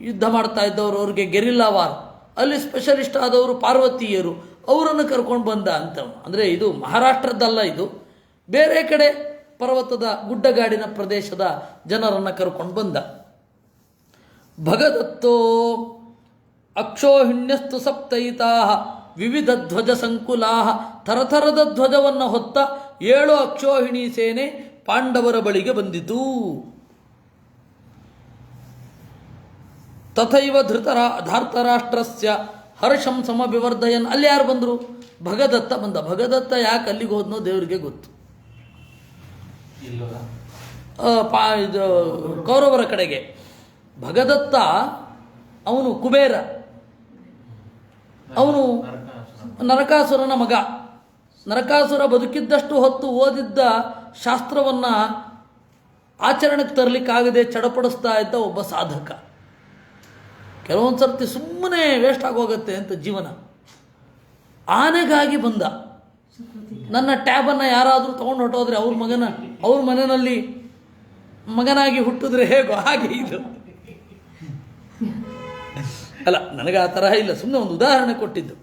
ಯುದ್ಧ ಮಾಡ್ತಾ ಇದ್ದವರು, ಅವ್ರಿಗೆ ಗೆರಿಲ್ಲಾ ವಾರ್, ಅಲ್ಲಿ ಸ್ಪೆಷಲಿಸ್ಟ್ ಆದವರು ಪಾರ್ವತೀಯರು, ಅವರನ್ನು ಕರ್ಕೊಂಡು ಬಂದ ಅಂತ. ಅಂದರೆ ಇದು ಮಹಾರಾಷ್ಟ್ರದ್ದಲ್ಲ, ಇದು ಬೇರೆ ಕಡೆ ಪರ್ವತದ ಗುಡ್ಡಗಾಡಿನ ಪ್ರದೇಶದ ಜನರನ್ನು ಕರ್ಕೊಂಡು ಬಂದ. ಭಗದತ್ತೋ ಅಕ್ಷೋಹಿಣ್ಯಸ್ತು ಸಪ್ತೈತಾ ವಿವಿಧ ಧ್ವಜ ಸಂಕುಲಾ. ಥರಥರದ ಧ್ವಜವನ್ನು ಹೊತ್ತ 7 ಅಕ್ಷೋಹಿಣಿ ಸೇನೆ ಪಾಂಡವರ ಬಳಿಗೆ ಬಂದಿತು. ತಥೈವ ಧಾರ್ತರಾಷ್ಟ್ರಸ್ಯ ಹರ್ಷಂ ಸಮಭಿವರ್ಧಯನ್. ಅಲ್ಲಿ ಯಾರು ಬಂದರು? ಭಗದತ್ತ ಬಂದ. ಭಗದತ್ತ ಯಾಕೆ ಅಲ್ಲಿಗೆ ಹೋದ್ನೋ ದೇವರಿಗೆ ಗೊತ್ತು. ಕೌರವರ ಕಡೆಗೆ ಭಗದತ್ತ ಅವನು ಕುಬೇರ, ಅವನು ನರಕಾಸುರನ ಮಗ. ನರಕಾಸುರ ಬದುಕಿದ್ದಷ್ಟು ಹೊತ್ತು ಓದಿದ್ದ ಶಾಸ್ತ್ರವನ್ನು ಆಚರಣೆಗೆ ತರಲಿಕ್ಕಾಗದೆ ಚಡಪಡಿಸ್ತಾ ಇದ್ದ ಒಬ್ಬ ಸಾಧಕ. ಕೆಲವೊಂದು ಸರ್ತಿ ಸುಮ್ಮನೆ ವೇಸ್ಟ್ ಆಗೋಗುತ್ತೆ ಅಂತ ಜೀವನ. ಆನೆಗಾಗಿ ಬಂದ. ನನ್ನ ಟ್ಯಾಬನ್ನು ಯಾರಾದರೂ ತೊಗೊಂಡು ಹೊಟ್ಟೋದ್ರೆ ಅವ್ರ ಮನೆಯಲ್ಲಿ ಮಗನಾಗಿ ಹುಟ್ಟಿದ್ರೆ ಹೇಗೋ ಹಾಗೆ ಇದು. ಅಲ್ಲ, ನನಗೆ ಆ ತರಹ ಇಲ್ಲ, ಸುಮ್ಮನೆ ಒಂದು ಉದಾಹರಣೆ ಕೊಟ್ಟಿದ್ದು.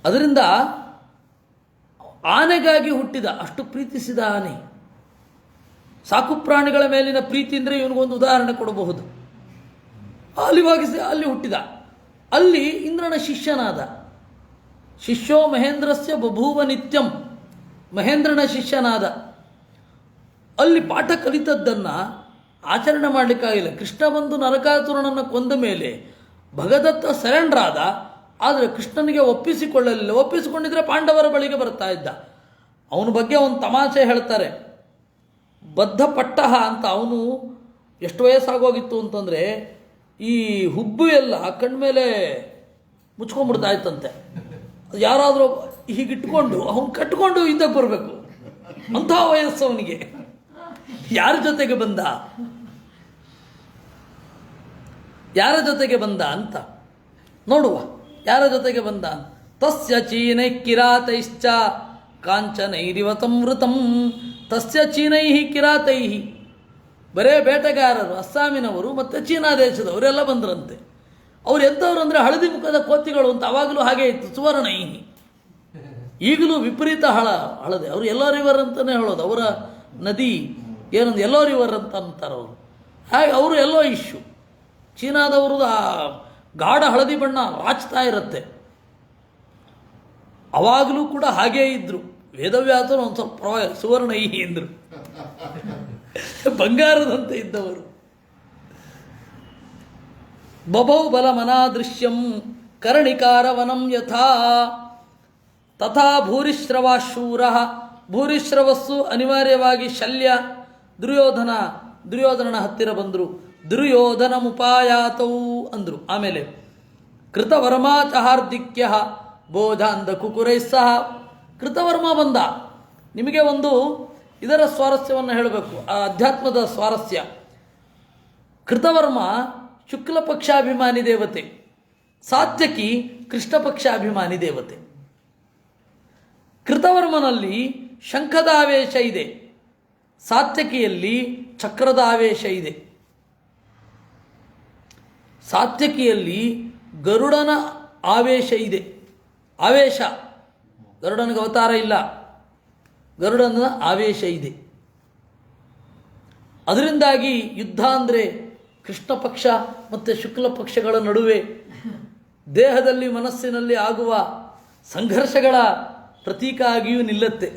ಅದರಿಂದ ಆನೆಗಾಗಿ ಹುಟ್ಟಿದ, ಅಷ್ಟು ಪ್ರೀತಿಸಿದ ಆನೆ. ಸಾಕು ಪ್ರಾಣಿಗಳ ಮೇಲಿನ ಪ್ರೀತಿ ಅಂದರೆ ಇವನಿಗೊಂದು ಉದಾಹರಣೆ ಕೊಡಬಹುದು. ಅಲ್ಲಿ ಹುಟ್ಟಿದ. ಅಲ್ಲಿ ಇಂದ್ರನ ಶಿಷ್ಯನಾದ. ಶಿಷ್ಯೋ ಮಹೇಂದ್ರಸ್ಯ ಬಭೂವ ನಿತ್ಯಂ. ಮಹೇಂದ್ರನ ಶಿಷ್ಯನಾದ. ಅಲ್ಲಿ ಪಾಠ ಕಲಿತದ್ದನ್ನು ಆಚರಣೆ ಮಾಡಲಿಕ್ಕಾಗಿಲ್ಲ. ಕೃಷ್ಣ ಬಂದು ನರಕಾಸುರನನ್ನು ಕೊಂದ ಮೇಲೆ ಭಗದತ್ತ ಸರೆಂಡರ್ ಆದ. ಆದರೆ ಕೃಷ್ಣನಿಗೆ ಒಪ್ಪಿಸಿಕೊಳ್ಳಲಿಲ್ಲ. ಒಪ್ಪಿಸಿಕೊಂಡಿದ್ರೆ ಪಾಂಡವರ ಬಳಿಗೆ ಬರ್ತಾ ಇದ್ದ. ಅವನ ಬಗ್ಗೆ ಒಂದು ತಮಾಷೆ ಹೇಳ್ತಾರೆ. ಬದ್ಧಪಟ್ಟ ಅಂತ ಅವನು ಎಷ್ಟು ವಯಸ್ಸಾಗೋಗಿತ್ತು ಅಂತಂದರೆ ಈ ಹುಬ್ಬು ಎಲ್ಲ ಕಣ್ಮೇಲೆ ಮುಚ್ಕೊಂಡ್ಬಿಡ್ತಾ ಇತ್ತಂತೆ. ಯಾರಾದರೂ ಹೀಗಿಟ್ಕೊಂಡು ಅವನು ಕಟ್ಕೊಂಡು ಹಿಂದಕ್ಕೆ ಬರಬೇಕು, ಅಂಥ ವಯಸ್ಸು ಅವನಿಗೆ. ಯಾರ ಜೊತೆಗೆ ಬಂದ, ಯಾರ ಜೊತೆಗೆ ಬಂದ ಅಂತ ನೋಡುವ. ಯಾರ ಜೊತೆಗೆ ಬಂದ? ತಸ್ಯ ಚೀನೈ ಕಿರಾತೈಶ್ಚ ಕಾಂಚನೈರಿವ ಸಂವೃತಂ. ತಸ್ಯ ಚೀನೈ ಕಿರಾತೈ, ಬರೇ ಬೇಟೆಗಾರರು, ಅಸ್ಸಾಮಿನವರು ಮತ್ತು ಚೀನಾ ದೇಶದವರೆಲ್ಲ ಬಂದ್ರಂತೆ. ಅವ್ರು ಎಂಥವ್ರು ಅಂದರೆ ಹಳದಿ ಮುಖದ ಕೋತಿಗಳು ಅಂತ. ಅವಾಗಲೂ ಹಾಗೆ ಇತ್ತು, ಸುವರ್ಣೈ. ಈಗಲೂ ವಿಪರೀತ ಹಳದೆ. ಅವರು ಎಲ್ಲೋ ರಿವರ್ ಅಂತಲೇ ಹೇಳೋದು. ಅವರ ನದಿ ಏನೊಂದು ಎಲ್ಲೋ ರಿವರ್ ಅಂತ ಅಂತಾರೆ ಅವರು. ಹಾಗೆ ಅವರು ಎಲ್ಲೋ ಇಶ್ಯೂ. ಚೀನಾದವ್ರದ್ದು ಆ ಗಾಢ ಹಳದಿ ಬಣ್ಣ ರಾಚ್ತಾ ಇರುತ್ತೆ. ಅವಾಗಲೂ ಕೂಡ ಹಾಗೇ ಇದ್ದರು. ವೇದವ್ಯಾಸರು ಒಂದು ಸ್ವಲ್ಪ ಪರವಾಗಿ ಸುವರ್ಣೈ ಎಂದರು, ಬಂಗಾರದಂತೆ ಇದ್ದವರು. ಬಭೌ ಬಲಮನಾದೃಶ್ಯಂ ಕರ್ಣಿಕಾರವನಂ ಯಥಾ ತಥಾ ಭೂರಿಶ್ರವಾಶೂರ. ಭೂರಿಶ್ರವಸ್ಸು ಅನಿವಾರ್ಯವಾಗಿ ಶಲ್ಯ. ದುರ್ಯೋಧನನ ಹತ್ತಿರ ಬಂದರು. ದುರ್ಯೋಧನ ಮುಪಾಯಾತೌ ಅಂದರು. ಆಮೇಲೆ ಕೃತವರ್ಮ ಚಹಾರ್ದಿಕ್ಯ ಬೋಧಾಂಧ ಕುಕುರೈ ಸಹ. ಕೃತವರ್ಮ ಬಂದ. ನಿಮಗೆ ಒಂದು ಇದರ ಸ್ವಾರಸ್ಯವನ್ನು ಹೇಳಬೇಕು, ಆ ಅಧ್ಯಾತ್ಮದ ಸ್ವಾರಸ್ಯ. ಕೃತವರ್ಮ ಶುಕ್ಲ ಪಕ್ಷಾಭಿಮಾನಿ ದೇವತೆ, ಸಾತ್ಯಕಿ ಕೃಷ್ಣ ಪಕ್ಷಾಭಿಮಾನಿ ದೇವತೆ. ಕೃತವರ್ಮನಲ್ಲಿ ಶಂಖದ ಆವೇಶ ಇದೆ, ಸಾತ್ಯಕಿಯಲ್ಲಿ ಚಕ್ರದ ಆವೇಶ ಇದೆ. ಸಾತ್ಯಕಿಯಲ್ಲಿ ಗರುಡನ ಆವೇಶ ಇದೆ. ಆವೇಶ, ಗರುಡನಿಗೆ ಅವತಾರ ಇಲ್ಲ, ಗರುಡನ ಆವೇಶ ಇದೆ. ಅದರಿಂದಾಗಿ ಯುದ್ಧ ಅಂದರೆ ಕೃಷ್ಣ ಪಕ್ಷ ಮತ್ತು ಶುಕ್ಲ ಪಕ್ಷಗಳ ನಡುವೆ ದೇಹದಲ್ಲಿ ಮನಸ್ಸಿನಲ್ಲಿ ಆಗುವ ಸಂಘರ್ಷಗಳ ಪ್ರತೀಕ ಆಗಿಯೂ ನಿಲ್ಲುತ್ತೆ.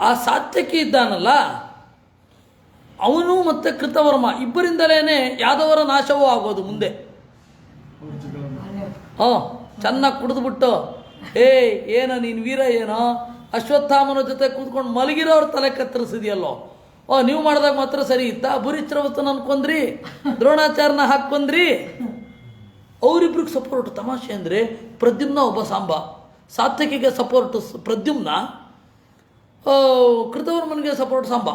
ಆ ಸಾತ್ಯಕಿ ಇದ್ದಾನಲ್ಲ, ಅವನು ಮತ್ತು ಕೃತವರ್ಮ ಇಬ್ಬರಿಂದಲೇ ಯಾದವರ ನಾಶವೂ ಆಗೋದು ಮುಂದೆ. ಚೆನ್ನಾಗಿ ಕುಡಿದ್ಬಿಟ್ಟು ಏನೋ ನೀನು ವೀರ ಏನೋ ಅಶ್ವತ್ಥಾಮನ ಜೊತೆ ಕೂತ್ಕೊಂಡು ಮಲಗಿರೋರು ತಲೆ ಕತ್ತರಿಸಿದೆಯಲ್ಲೋ, ನೀವು ಮಾಡಿದಾಗ ಮಾತ್ರ ಸರಿ ಇತ್ತಾ? ಭೂರಿಶ್ರವಸ್ತನ ಅನ್ಕೊಂಡ್ರಿ, ದ್ರೋಣಾಚಾರ್ಯನ ಹಾಕ್ಕೊಂಡ್ರಿ. ಅವರಿಬ್ರಿಗೆ ಸಪೋರ್ಟ್. ತಮಾಷೆ ಅಂದರೆ ಪ್ರದ್ಯುಮ್ನ ಒಬ್ಬ ಸಾಂಬ, ಸಾತ್ಯಕಿಗೆ ಸಪೋರ್ಟ್ ಪ್ರದ್ಯುಮ್ನ, ಕೃತವರ್ಮನಿಗೆ ಸಪೋರ್ಟ್ ಸಾಂಬ.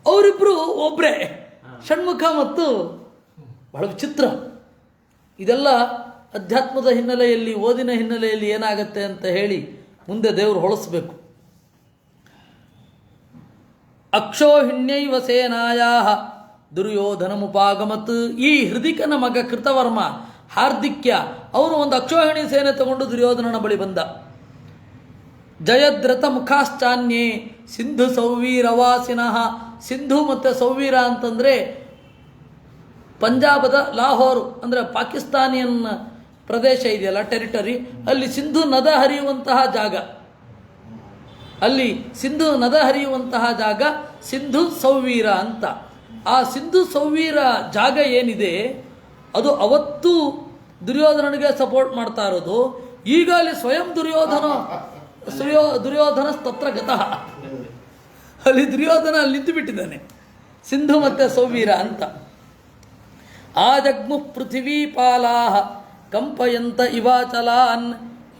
ಅವರಿಬ್ಬರು ಒಬ್ಬರೇ, ಷಣ್ಮುಖ ಮತ್ತು ಬಹಳ ವಿಚಿತ್ರ. ಇದೆಲ್ಲ ಅಧ್ಯಾತ್ಮದ ಹಿನ್ನೆಲೆಯಲ್ಲಿ, ಓದಿನ ಹಿನ್ನೆಲೆಯಲ್ಲಿ ಏನಾಗತ್ತೆ ಅಂತ ಹೇಳಿ ಮುಂದೆ ದೇವರು ಹೊಳಿಸ್ಬೇಕು. ಅಕ್ಷೋಹಿಣ್ಯೈವ ಸೇನಾಯಾ ದುರ್ಯೋಧನ ಮುಪಾಗಮತ್. ಈ ಹೃದಿಕನ ಮಗ ಕೃತವರ್ಮ ಹಾರ್ದಿಕ್ಯ, ಅವನು ಒಂದು ಅಕ್ಷೋಹಿಣಿ ಸೇನೆ ತಗೊಂಡು ದುರ್ಯೋಧನನ ಬಳಿ ಬಂದ. ಜಯದ್ರಥ ಮುಖಾಶ್ಚಾನ್ಯೇ ಸಿಂಧು ಸೌವೀರವಾಸಿನಃ. ಸಿಂಧು ಮತ್ತು ಸೌವೀರ ಅಂತಂದರೆ ಪಂಜಾಬದ ಲಾಹೋರು, ಅಂದರೆ ಪಾಕಿಸ್ತಾನಿಯನ್ ಪ್ರದೇಶ ಇದೆಯಲ್ಲ, ಟೆರಿಟರಿ, ಅಲ್ಲಿ ಸಿಂಧು ನದ ಹರಿಯುವಂತಹ ಜಾಗ. ಅಲ್ಲಿ ಸಿಂಧು ನದ ಹರಿಯುವಂತಹ ಜಾಗ ಸಿಂಧು ಸೌವೀರ ಅಂತ. ಆ ಸಿಂಧು ಸೌವೀರ ಜಾಗ ಏನಿದೆ ಅದು ಅವತ್ತು ದುರ್ಯೋಧನನಿಗೆ ಸಪೋರ್ಟ್ ಮಾಡ್ತಾ ಇರೋದು. ಈಗ ಅಲ್ಲಿ ಸ್ವಯಂ ದುರ್ಯೋಧನ ತತ್ರ ಗತಃ. ಅಲ್ಲಿ ದುರ್ಯೋಧನ ಅಲ್ಲಿ ನಿಂತು ಬಿಟ್ಟಿದ್ದಾನೆ, ಸಿಂಧು ಮತ್ತು ಸೌವೀರ ಅಂತ. ಆಜಗ್ಮು ಪೃಥಿವೀಪಾಲಾ ಕಂಪಯಂತ ಇವಾಚಲಾನ್.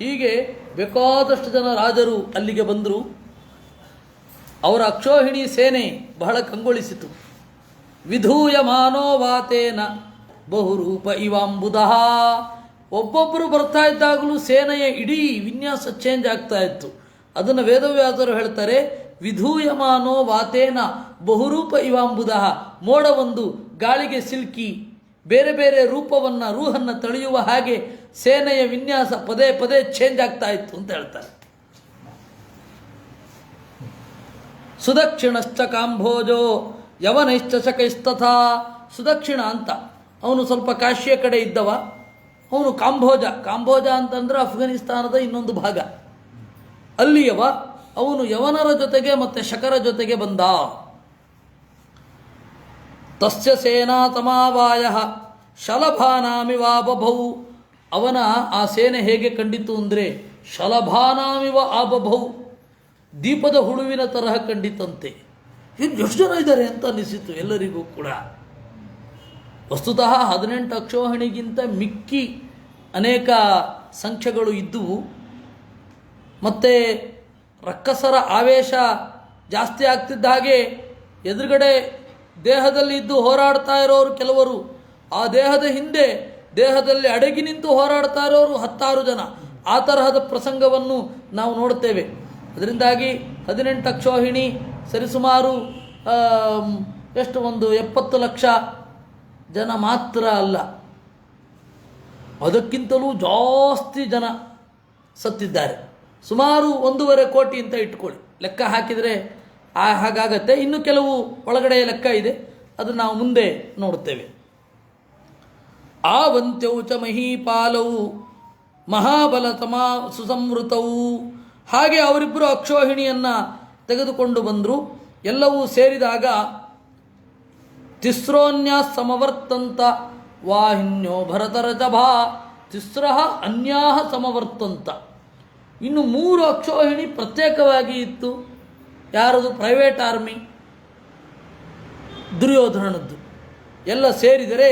ಹೀಗೆ ಬೇಕಾದಷ್ಟು ಜನ ರಾಜರು ಅಲ್ಲಿಗೆ ಬಂದರು. ಅವರ ಅಕ್ಷೋಹಿಣಿ ಸೇನೆ ಬಹಳ ಕಂಗೊಳಿಸಿತು. ವಿಧೂಯಮಾನೋ ವಾತೇನ ಬಹುರೂಪ ಇವಾಂಬುದಃ. ಒಬ್ಬೊಬ್ಬರು ಬರ್ತಾ ಇದ್ದಾಗಲೂ ಸೇನೆಯ ಇಡೀ ವಿನ್ಯಾಸ ಚೇಂಜ್ ಆಗ್ತಾ ಇತ್ತು. ಅದನ್ನು ವೇದವ್ಯಾಸರು ಹೇಳ್ತಾರೆ, ವಿಧೂಯಮಾನೋ ವಾತೇನ ಬಹುರೂಪ ಇವಾಂಬುದಃ. ಮೋಡವೊಂದು ಗಾಳಿಗೆ ಸಿಲ್ಕಿ ಬೇರೆ ಬೇರೆ ರೂಹನ್ನು ತಳೆಯುವ ಹಾಗೆ ಸೇನೆಯ ವಿನ್ಯಾಸ ಪದೇ ಪದೇ ಚೇಂಜ್ ಆಗ್ತಾ ಇತ್ತು ಅಂತ ಹೇಳ್ತಾರೆ. ಸುದಕ್ಷಿಣಶ್ಚ ಕಾಂಭೋಜೋ ಯವನೈಶ್ಚ ಶಕೈಸ್ತಥಾ. ಸುದಕ್ಷಿಣ ಅಂತ ಅವನು ಸ್ವಲ್ಪ ಕಾಶಿಯ ಕಡೆ ಇದ್ದವ. ಅವನು ಕಾಂಭೋಜ ಅಂತಂದ್ರೆ ಅಫ್ಘಾನಿಸ್ತಾನದ ಇನ್ನೊಂದು ಭಾಗ. ಅಲ್ಲಿಯವ ಅವನು ಯವನರ ಜೊತೆಗೆ ಮತ್ತು ಶಕರ ಜೊತೆಗೆ ಬಂದ. ತಸ್ಯ ಸೇನಾ ತಮಾವಾಯ ಶಲಭಾನಾಮಿವ ಬಭೌ. ಅವನ ಆ ಸೇನೆ ಹೇಗೆ ಕಂಡಿತು ಅಂದರೆ ಶಲಭಾನಾಮಿವ ಆಬಭೌ. ದೀಪದ ಹುಳುವಿನ ತರಹ ಕಂಡಿತಂತೆ. ಇನ್ನು ಎಷ್ಟು ಜನ ಇದ್ದಾರೆ ಅಂತ ಅನಿಸಿತು ಎಲ್ಲರಿಗೂ ಕೂಡ. ವಸ್ತುತಃ 18 ಅಕ್ಷೋಹಿಣಿಗಿಂತ ಮಿಕ್ಕಿ ಅನೇಕ ಸಂಖ್ಯೆಗಳು ಇದ್ದುವು. ಮತ್ತು ರಕ್ಕಸರ ಆವೇಶ ಜಾಸ್ತಿ ಆಗ್ತಿದ್ದ ಹಾಗೆ ಎದುರುಗಡೆ ದೇಹದಲ್ಲಿ ಇದ್ದು ಹೋರಾಡ್ತಾ ಇರೋರು ಕೆಲವರು, ಆ ದೇಹದ ಹಿಂದೆ ದೇಹದಲ್ಲಿ ಅಡಗಿ ನಿಂತು ಹೋರಾಡ್ತಾ ಇರೋರು 10 ಜನ. ಆ ತರಹದ ಪ್ರಸಂಗವನ್ನು ನಾವು ನೋಡ್ತೇವೆ. ಅದರಿಂದಾಗಿ 18 ಅಕ್ಷೋಹಿಣಿ ಸರಿಸುಮಾರು ಎಷ್ಟು, ಒಂದು 70 ಲಕ್ಷ ಜನ ಮಾತ್ರ ಅಲ್ಲ, ಅದಕ್ಕಿಂತಲೂ ಜಾಸ್ತಿ ಜನ ಸತ್ತಿದ್ದಾರೆ. ಸುಮಾರು 1.5 ಕೋಟಿ ಅಂತ ಇಟ್ಕೊಳ್ಳಿ, ಲೆಕ್ಕ ಹಾಕಿದರೆ ಹಾಗಾಗತ್ತೆ. ಇನ್ನು ಕೆಲವು ಒಳಗಡೆ ಲೆಕ್ಕ ಇದೆ, ಅದು ನಾವು ಮುಂದೆ ನೋಡ್ತೇವೆ. ಆವಂತ್ಯೌ ಚ ಮಹೀಪಾಲವು ಮಹಾಬಲತಮಾ ಸುಸಂವೃತವು. ಹಾಗೆ ಅವರಿಬ್ಬರು ಅಕ್ಷೋಹಿಣಿಯನ್ನು ತೆಗೆದುಕೊಂಡು ಬಂದರು. ಎಲ್ಲವೂ ಸೇರಿದಾಗ ತಿಸ್ರೋನ್ಯ ಸಮವರ್ತಂತ ವಾಹಿನ್ಯೋ ಭರತರಜಭಾ ತಿಸ್ರಃ ಅನ್ಯಾಹ ಸಮವರ್ತಂತ. ಇನ್ನು 3 ಅಕ್ಷೋಹಿಣಿ ಪ್ರತ್ಯೇಕವಾಗಿ ಇತ್ತು. ಯಾರದು? ಪ್ರೈವೇಟ್ ಆರ್ಮಿ ದುರ್ಯೋಧನನದ್ದು. ಎಲ್ಲ ಸೇರಿದರೆ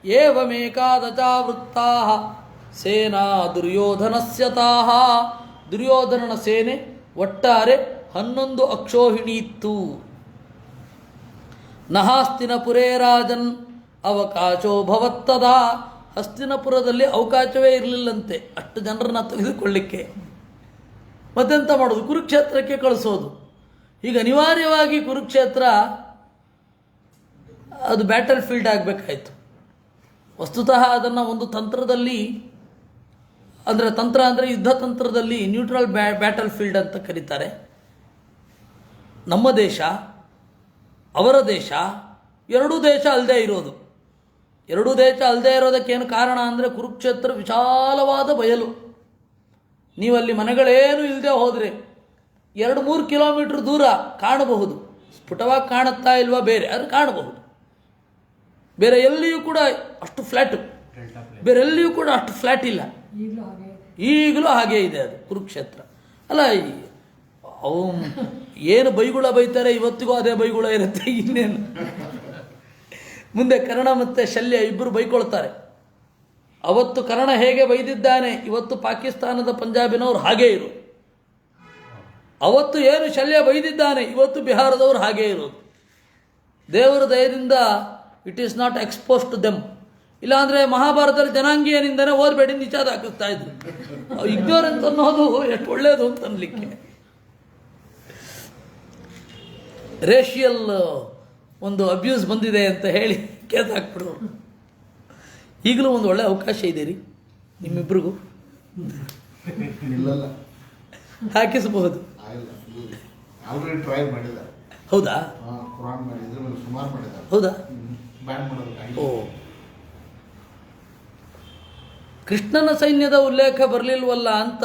ಏವಮೇಕಾದಚಾವೃತ್ತಾ ಸೇನಾ ದುರ್ಯೋಧನಸ್ಯ ತಾಹ. ದುರ್ಯೋಧನನ ಸೇನೆ ಒಟ್ಟಾರೆ 11 ಅಕ್ಷೋಹಿಣಿ ಇತ್ತು. ನ ಹಸ್ತಿನಪುರೇ ರಾಜನ್ ಅವಕಾಶೋ ಭವತ್ತದಾ. ಹಸ್ತಿನಪುರದಲ್ಲಿ ಅವಕಾಶವೇ ಇರಲಿಲ್ಲಂತೆ ಅಷ್ಟು ಜನರನ್ನ ತೆಗೆದುಕೊಳ್ಳಿಕ್ಕೆ. ಮತ್ತೆಂತ ಮಾಡೋದು? ಕುರುಕ್ಷೇತ್ರಕ್ಕೆ ಕಳಿಸೋದು. ಈಗ ಅನಿವಾರ್ಯವಾಗಿ ಕುರುಕ್ಷೇತ್ರ ಅದು ಬ್ಯಾಟಲ್ ಫೀಲ್ಡ್ ಆಗಬೇಕಾಯಿತು. ವಸ್ತುತಃ ಅದನ್ನು ಒಂದು ತಂತ್ರದಲ್ಲಿ, ಅಂದರೆ ತಂತ್ರ ಅಂದರೆ ಯುದ್ಧ ತಂತ್ರದಲ್ಲಿ ನ್ಯೂಟ್ರಲ್ ಬ್ಯಾಟಲ್ ಫೀಲ್ಡ್ ಅಂತ ಕರೀತಾರೆ. ನಮ್ಮ ದೇಶ, ಅವರ ದೇಶ, ಎರಡೂ ದೇಶ ಅಲ್ಲದೆ ಇರೋದು. ಎರಡೂ ದೇಶ ಅಲ್ಲದೆ ಇರೋದಕ್ಕೇನು ಕಾರಣ ಅಂದರೆ ಕುರುಕ್ಷೇತ್ರ ವಿಶಾಲವಾದ ಬಯಲು. ನೀವಲ್ಲಿ ಮನೆಗಳೇನು ಇಲ್ಲದೆ ಹೋದರೆ 2-3 ಕಿಲೋಮೀಟ್ರ್ ದೂರ ಕಾಣಬಹುದು. ಸ್ಫುಟವಾಗಿ ಕಾಣುತ್ತಾ ಇಲ್ವಾ ಬೇರೆ, ಅದು ಕಾಣಬಹುದು. ಬೇರೆ ಎಲ್ಲಿಯೂ ಕೂಡ ಅಷ್ಟು ಫ್ಲ್ಯಾಟು, ಬೇರೆ ಎಲ್ಲಿಯೂ ಕೂಡ ಅಷ್ಟು ಫ್ಲ್ಯಾಟ್ ಇಲ್ಲ. ಈಗಲೂ ಹಾಗೇ ಇದೆ ಅದು ಕುರುಕ್ಷೇತ್ರ. ಅಲ್ಲ, ಅವು ಏನು ಬೈಗುಳ ಬೈತಾರೆ ಇವತ್ತಿಗೂ ಅದೇ ಬೈಗುಳ ಇರುತ್ತೆ. ಇನ್ನೇನು, ಮುಂದೆ ಕರ್ಣ ಮತ್ತು ಶಲ್ಯ ಇಬ್ಬರು ಬೈಕೊಳ್ತಾರೆ. ಅವತ್ತು ಕರ್ಣ ಹೇಗೆ ಬೈದಿದ್ದಾನೆ, ಇವತ್ತು ಪಾಕಿಸ್ತಾನದ ಪಂಜಾಬಿನವರು ಹಾಗೇ ಇರು. ಅವತ್ತು ಏನು ಶಲ್ಯ ಬೈದಿದ್ದಾನೆ, ಇವತ್ತು ಬಿಹಾರದವರು ಹಾಗೇ ಇರೋದು. ದೇವರ ದಯದಿಂದ it is not expose to them. ಇಲ್ಲಾಂದರೆ ಮಹಾಭಾರತದಲ್ಲಿ ಜನಾಂಗೀಯನಿಂದನೇ ಓದಬೇಡಿ ನಿಚಾದ ಹಾಕಿಸ್ತಾ ಇದ್ರು. ಇಗ್ನೋರೆನ್ಸ್ ಅನ್ನೋದು ಎಷ್ಟು ಒಳ್ಳೆಯದು ಅಂತ ಅನ್ಲಿಕ್ಕೆ. ರೇಷಿಯಲ್ ಒಂದು ಅಬ್ಯೂಸ್ ಬಂದಿದೆ ಅಂತ ಹೇಳಿ ಕೇಸ್ ಹಾಕ್ಬಿಡೋರು. ಈಗಲೂ ಒಂದು ಒಳ್ಳೆ ಅವಕಾಶ ಇದೆ ರೀ ನಿಮ್ಮಿಬ್ಬರಿಗೂ, ಇಲ್ಲಲ್ಲ ಹಾಕಿಸಬಹುದು. ಆಲ್ರೆಡಿ ಟ್ರೈ ಮಾಡಿದ್ದಾರೆ. ಹೌದಾ? ಕುರಾನ್ ಮಾಡಿದ್ರೆ ಸುಮಾರು ಮಾಡಿದ್ದಾರೆ. ಹೌದಾ? ಬ್ಯಾನ್ ಮಾಡೋದು. ಓ, ಕೃಷ್ಣನ ಸೈನ್ಯದ ಉಲ್ಲೇಖ ಬರಲಿಲ್ವಲ್ಲ ಅಂತ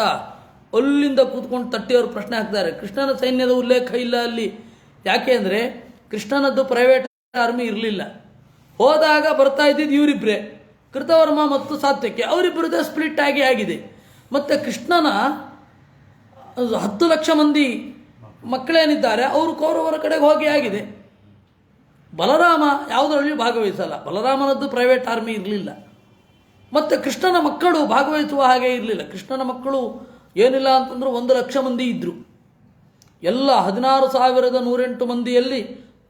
ಅಲ್ಲಿಂದ ಕೂತ್ಕೊಂಡು ತಟ್ಟಿಯವರು ಪ್ರಶ್ನೆ ಹಾಕ್ತಾರೆ. ಕೃಷ್ಣನ ಸೈನ್ಯದ ಉಲ್ಲೇಖ ಇಲ್ಲ ಅಲ್ಲಿ. ಯಾಕೆ ಅಂದರೆ ಕೃಷ್ಣನದ್ದು ಪ್ರೈವೇಟ್ ಆರ್ಮಿ ಇರಲಿಲ್ಲ. ಹೋದಾಗ ಬರ್ತಾ ಇದ್ದಿದ್ದು ಇವರಿಬ್ಬರೇ, ಕೃತವರ್ಮ ಮತ್ತು ಸಾತ್ಯಕ್ಕೆ. ಅವರಿಬ್ಬರದೇ ಸ್ಪ್ಲಿಟ್ ಆಗಿದೆ. ಮತ್ತು ಕೃಷ್ಣನ 10 ಲಕ್ಷ ಮಂದಿ ಮಕ್ಕಳೇನಿದ್ದಾರೆ ಅವರು ಕೌರವರ ಕಡೆಗೆ ಹೋಗಿ ಆಗಿದೆ. ಬಲರಾಮ ಯಾವುದರಲ್ಲಿ ಭಾಗವಹಿಸಲ್ಲ. ಬಲರಾಮನದ್ದು ಪ್ರೈವೇಟ್ ಆರ್ಮಿ ಇರಲಿಲ್ಲ. ಮತ್ತು ಕೃಷ್ಣನ ಮಕ್ಕಳು ಭಾಗವಹಿಸುವ ಹಾಗೆ ಇರಲಿಲ್ಲ. ಕೃಷ್ಣನ ಮಕ್ಕಳು ಏನಿಲ್ಲ ಅಂತಂದ್ರೆ 1 ಲಕ್ಷ ಮಂದಿ ಇದ್ದರು. ಎಲ್ಲ 16,108 ಮಂದಿಯಲ್ಲಿ